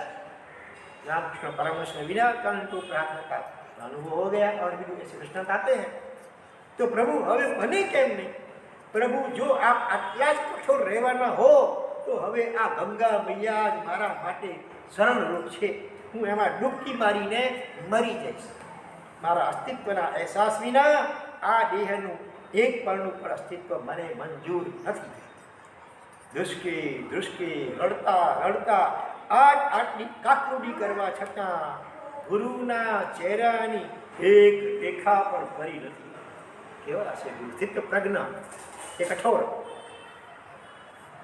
रामकृष्ण परमहंस ने बिना कारण को प्रार्थना का अनुभव हो गया और भी ऐसे दृष्टांत आते हैं. तो प्रभु હવે મને કેમ નહીં? પ્રભુ, જો આપ આટલા જ કઠોર રહેવાના હો તો હવે આ ગંગા મૈયા જ મારા માટે શરણરૂપ છે. હું એમાં ડૂબકી મારીને મરી જઈશ. મારા અસ્તિત્વના અહેસાસ વિના આ દેહનું એક પળનું પણ અસ્તિત્વ મને મંજૂર નથી. ધ્રુસકે ધ્રુસકે રડતા રડતા આટલી કાકડુડી કરવા છતાં ગુરુના ચહેરાની એક રેખા પણ ફરી નથી. કેવા છે સ્થિત પ્રજ્ઞ એ કઠોર,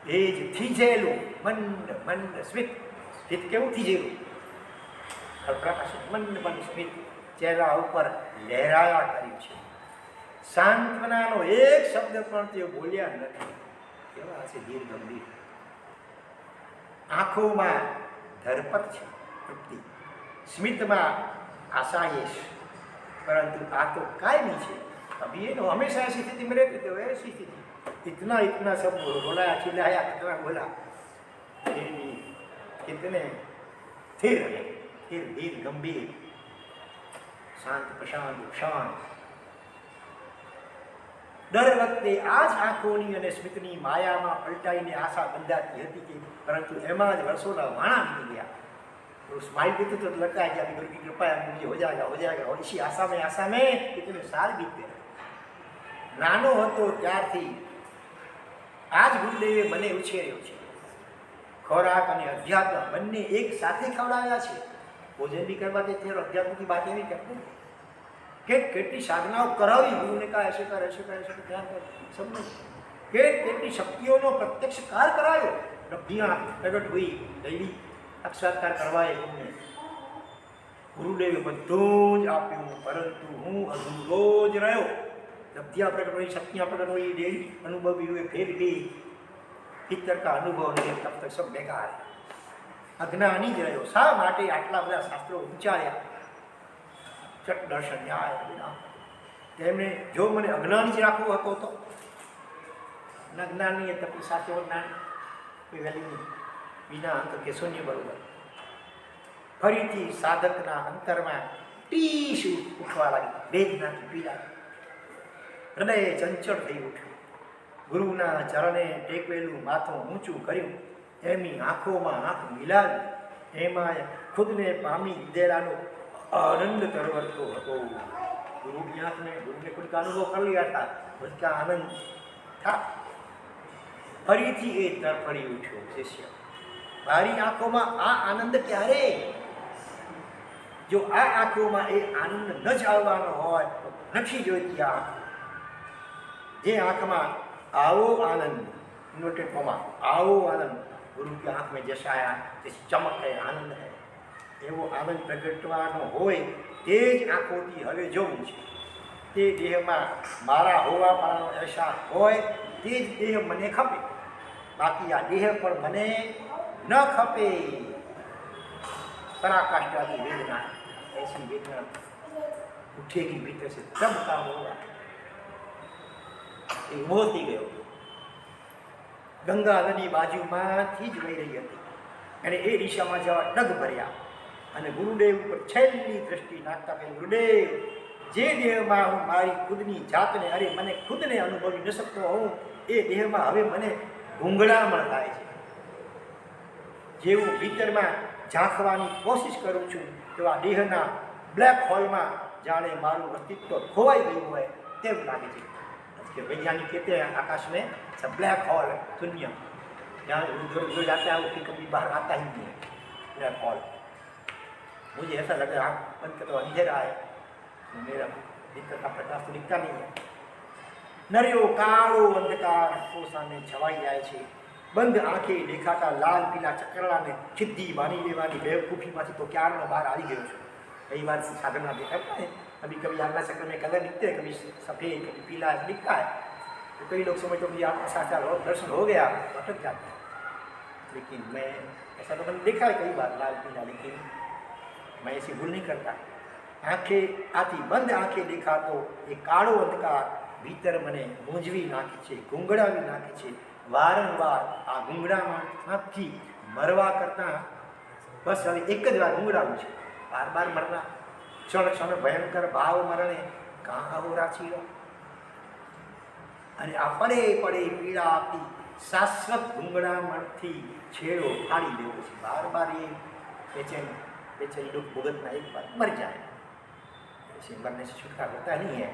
એ જ થીજેલું મંદ મંદ સ્મિત. સ્મિત કેવું થીજેલું, પ્રકાશિત મંદ મંદ સ્મિત ચહેરા ઉપર લહેરાયા કર્યું છે. સાંત્વનાનો એક શબ્દ પણ તેઓ બોલ્યા નથી. કેવા છે ધીર ગંભીર. આંખોમાં ધરપત છે તૃપ્તિ, સ્મિતમાં આશાયેશ. પરંતુ આ તો કાયમી છે. अभी ये तो हमेशा ऐसी स्थिति में रहते थे, ऐसी स्थिति. इतना इतना सब रोलाया चिल्लाया, कितना बोला, कितने स्थिर है, स्थिर धीर गंभीर, शांत प्रशांत शांत. દર વખતે આ જ આંખોની અને સ્મિતની માયામાં પલટાઈને આશા બંધાતી હતી કે, પરંતુ એમાં જ વર્ષોના વાણા નીકળી ગયા. तो स्माइल देते तो लगता है कि अभी गुरु की कृपा है, मुझे हो जाएगा. और इसी आशा में कितने साल बीतते रहे. નાનો હતો ત્યારથી આ જ ગુરુદેવે મને ઉછેર્યો છે. ખોરાક અને અધ્યાત્મ બંને એક સાથે ખવડાવ્યા છે. ભોજન भी करवाते थे और अध्यात्म की बातें भी करते थे. કેટલી સાધનાઓ કરાવી ગુરુને કહા ऐसे कर ध्यान कर सबने. કેટલી શક્તિઓનો પ્રત્યક્ષ કાર કરાયો. રબ્બિયા પ્રગટ हुई ડેલી સાક્ષાત્કાર કરવાય ગુરુને. ગુરુદેવે બધું જ આપ્યું, પરંતુ હું અધૂરો જ રહ્યો. लब्धियाँ प्रकट हुई, शक्तियाँ प्रकट हुई, डेली अनुभव भी हुए, फिर भी भीतर का अनुभव नहीं, तब तक सब बेकार है. अज्ञानी જ રહ્યો. શા માટે આટલા બધા શાસ્ત્રો ઉચ્ચાર્યા? ચટ દર્શન ન્યાય વિના તેમને જો મને અજ્ઞાની જ રાખવો હતો તો અજ્ઞાની એટલે શાસ્ત્રો જ્ઞાન કોઈ વેલ્યુ નહીં. વિના અંત કે શૂન્ય બરોબર. ફરીથી સાધકના અંતરમાં ટીશ ઉઠવા લાગી, વેદનાથી પીડા. હૃદય ચંચળ થઈ ઉઠ્યું. ગુરુના ચરણે ટેકવેલું માથું ઊંચું કર્યું, એમની આંખોમાં આંખ મિલાવી. એમાં ખુદને પામી લીધેલાનો આનંદ તરવરતો હતો. ગુરુની આંખને ગુરુને ખુદ કા અનુભવ કરી लिया था, उसका आनंद था. ફરીથી એ તરફડી ઉઠ્યો શિષ્ય. મારી આંખોમાં આ આનંદ ક્યારે? જો આ આંખોમાં એ આનંદ ન જ આવવાનો હોય તો નથી જોઈતી આ આંખ. જે આંખમાં આવો આનંદ, ઇન્વર્ટેડ કોમા, આવો આનંદ, ગુરુ की आंख में जैसा आया जैसी चमक है, आनंद है, એવો આનંદ પ્રગટવાનો હોય તે જ આંખોથી હવે જોવું છે. તે દેહમાં મારા હોવાપાનો અહેસાસ હોય તે જ દેહ મને ખપે, બાકી આ દેહ પણ મને ન ખપે. पराकाष्ठा की वेदना, ऐसी वेदना उठेगी भीतर से, तब काम होगा. એ મોહ થઈ ગયો. ગંગા નદી બાજુમાંથી જ વહી રહી હતી અને એ દિશામાં જવા ડગ ભર્યા અને ગુરુદેવ ઉપર છેલ્લી દ્રષ્ટિ નાખતા કહ્યું, ગુરુદેવ, જે દેહમાં હું મારી ખુદની જાતને, અરે મને ખુદને અનુભવી ન શકતો હોઉં, એ દેહમાં હવે મને ગૂંગળામણ થાય છે. જેવું ભીતરમાં ઝાંખવાની કોશિશ કરું છું તેવા દેહના બ્લેક હોલમાં જાણે મારું અસ્તિત્વ ખોવાઈ ગયું હોય તેમ લાગે છે. कि वैज्ञानिक कहते हैं आकाश में सब ब्लैक होल है, शून्य, जहाँ उधर उधर जाता है वो फिर कभी बाहर आता ही नहीं है, ब्लैक होल. मुझे ऐसा लग रहा है बंद कर तो अंधेरा है, मेरा भीतर का प्रकाश तो दिखता नहीं है. नरियो काळो अंधकार आंखों साમે छवाई જાય છે. બંધ આંખે દેખાતા લાલ પીલા ચક્કરડાને સિદ્ધિ માની લેવાની બેવકૂફીમાંથી તો ક્યારનો બહાર આવી ગયો છું. कई बार साधना दिखाता है, कभी कभी आत्मा चक्र में कलर दिखते हैं, कभी सफ़ेद कभी पीला दिखता है, तो कई लोग समझते हैं कि आपका साचा दर्शन हो गया, अटक जाता है. लेकिन मैं ऐसा तो मैंने देखा है कई बार लाल पीला, लेकिन मैं ऐसी भूल नहीं करता. आँखें आती बंद आँखें देखा तो ये काळो अंधकार भीतर મને મૂંઝવી નાખે છે, ગૂંગળાવી નાખે છે. વારંવાર આ ગૂંગળામાંથી મરવા કરતાં બસ હવે એક જ વાર ગૂંગળાવું છે, बार बार मरना, क्षण क्षण भयंकर भाव मरणे कहाँ हो राची. અને આ પડે પડે પીડા આપી શાશ્વત ગૂંગળામણથી છેડો ફાડી દેવો છે. બાર બાર ये बेचैन लोग भुगतना, एक बार मर जाए, ऐसे मरने से छुटकारा होता नहीं है.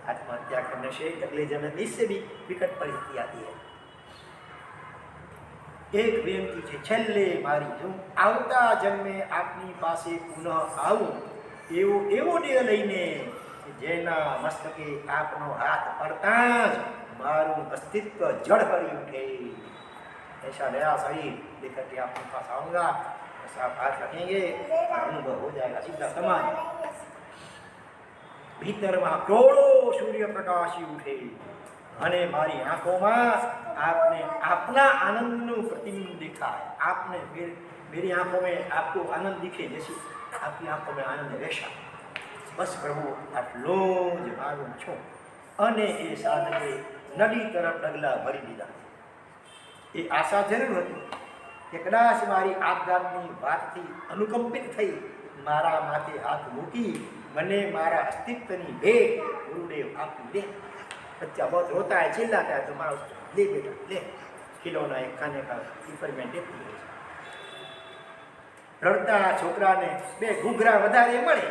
आत्महत्या करने से अगले जन्म में इससे भी विकट परिस्थिति आती है. एक विनंती છે, છેલ્લે મારી હું આવતા જન્મે આપની પાસે પુનઃ આવું એવો દેહ લઈને જેના મસ્તકે આપનો હાથ પડતા જ મારું अस्तित्व जड़ भरी उठे. ऐसा नया शरीर लेकर के आपके पास आऊँगा, ऐसा आप हाथ रखेंगे, अनुभव हो जाएगा सीधा समान. भीतરમાં કરોડો સૂર્ય પ્રકાશી ઉઠે અને મારી આંખોમાં आपने अपना आनंद प्रतिबिंब देखा है. आपने मेरी आंखों में आपको आनंद दिखे जैसे आपकी आंखों में आनंद वैसा. बस प्रभु आटलो ज मारूं छूं. અને એ સાધકે નદી તરફ ડગલા ભરી દીધા. એ આશા જરૂર હતી કે કદાચ મારી આપઘાતની વાતથી અનુકંપિત થઈ મારા માથે હાથ મૂકી મને મારા અસ્તિત્વની ભેટ ગુરુદેવ આપી દે. बच्चा बहुत रोता है, चिल्लाता है, तो मारा उसको ले बेटा ले, खिलौना एक खाने का एक्सपेरिमेंट देती है. રડતા છોકરાને બે ઘૂઘરા વધારે મળે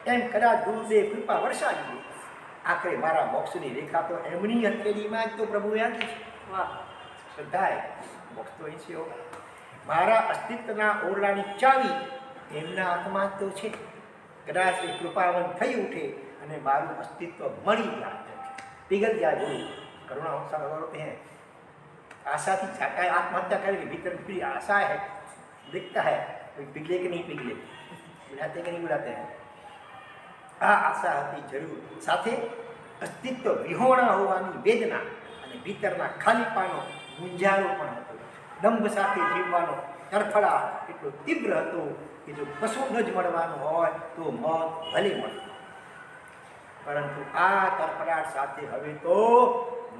એમ કદાચ ગુરુદેવ કૃપા વરસાવી દે. આખરે મારા મોક્ષની રેખા તો એમની હથેળીમાં જ તો પ્રભુએ આંકી છે. વાહ, શ્રદ્ધા है, મોક્ષ તો અહીંથી હોगा. મારા અસ્તિત્વના ઓરડાની ચાવી એમના હાથમાં તો છે. કદાચ એ કૃપાવન થઈ ઉઠે અને મારું અસ્તિત્વ મળી જાય, पिघल जाए. गुरु करुणा अवसर होते हैं. आशा थी चाहता है आत्महत्या करेगी, भीतर पूरी आशा है, दिखता है पिघले कि नहीं पिघले, बुलाते कि नहीं बुलाते हैं. आ आशा હતી જરૂર, સાથે અસ્તિત્વ વિહોણા હોવાની વેદના અને ભીતરના ખાલીપાનો ગુંજારો પણ હતો. દંભ સાથે જીવવાનો તરફડા એટલો તીવ્ર હતો કે જો કશું ન જ મળવાનું હોય તો મોત ભલે મળે, પરંતુ આ તરફડાટ સાથે હવે તો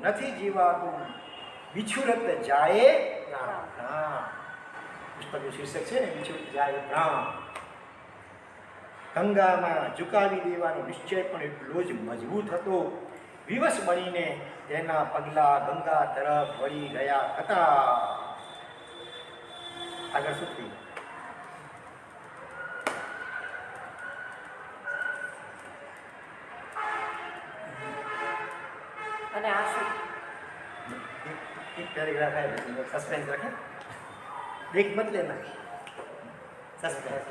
નથી જીવાતું. વિછુરત જાય પ્રાણ. પુસ્તકનું શીર્ષક છે ને, વિછુરત જાય પ્રાણ. ગંગામાં ઝુકાવી દેવાનો નિશ્ચય પણ એટલો જ મજબૂત હતો. વિવશ બનીને તેના પગલા ગંગા તરફ વળી ગયા હતા. આગળ શું થયું? અને આ શું? एक पैराग्राफ है, सस्पेंस रखें. ब्रेक मत लेना, सस्पेंस।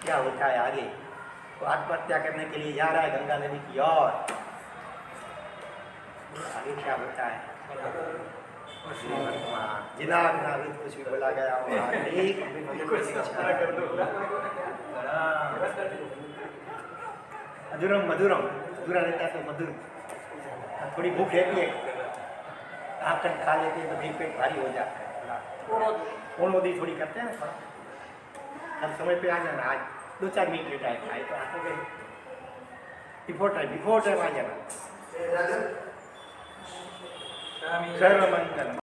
क्या होता है आगे? तो आत्महत्या करने के लिए जा रहा है गंगा नदी की ओर, आगे क्या होता है? जिनाब ना भी कुछ भी बोला गया होगा, एक मधुरम मधुरम मधुरा रहता है तो मधुर। थोड़ी भूख रहती है, आप कहीं खा लेते हैं तो फिर पेट भारी हो जाता है। पूर्णोदी थोड़ी करते हैं ना थोड़ा, हर समय पे आ जाना। आज 2-4 मिनट लेटा है खाए तो आपको बिफोर टाइम आ जाना। सर्वमंगलम।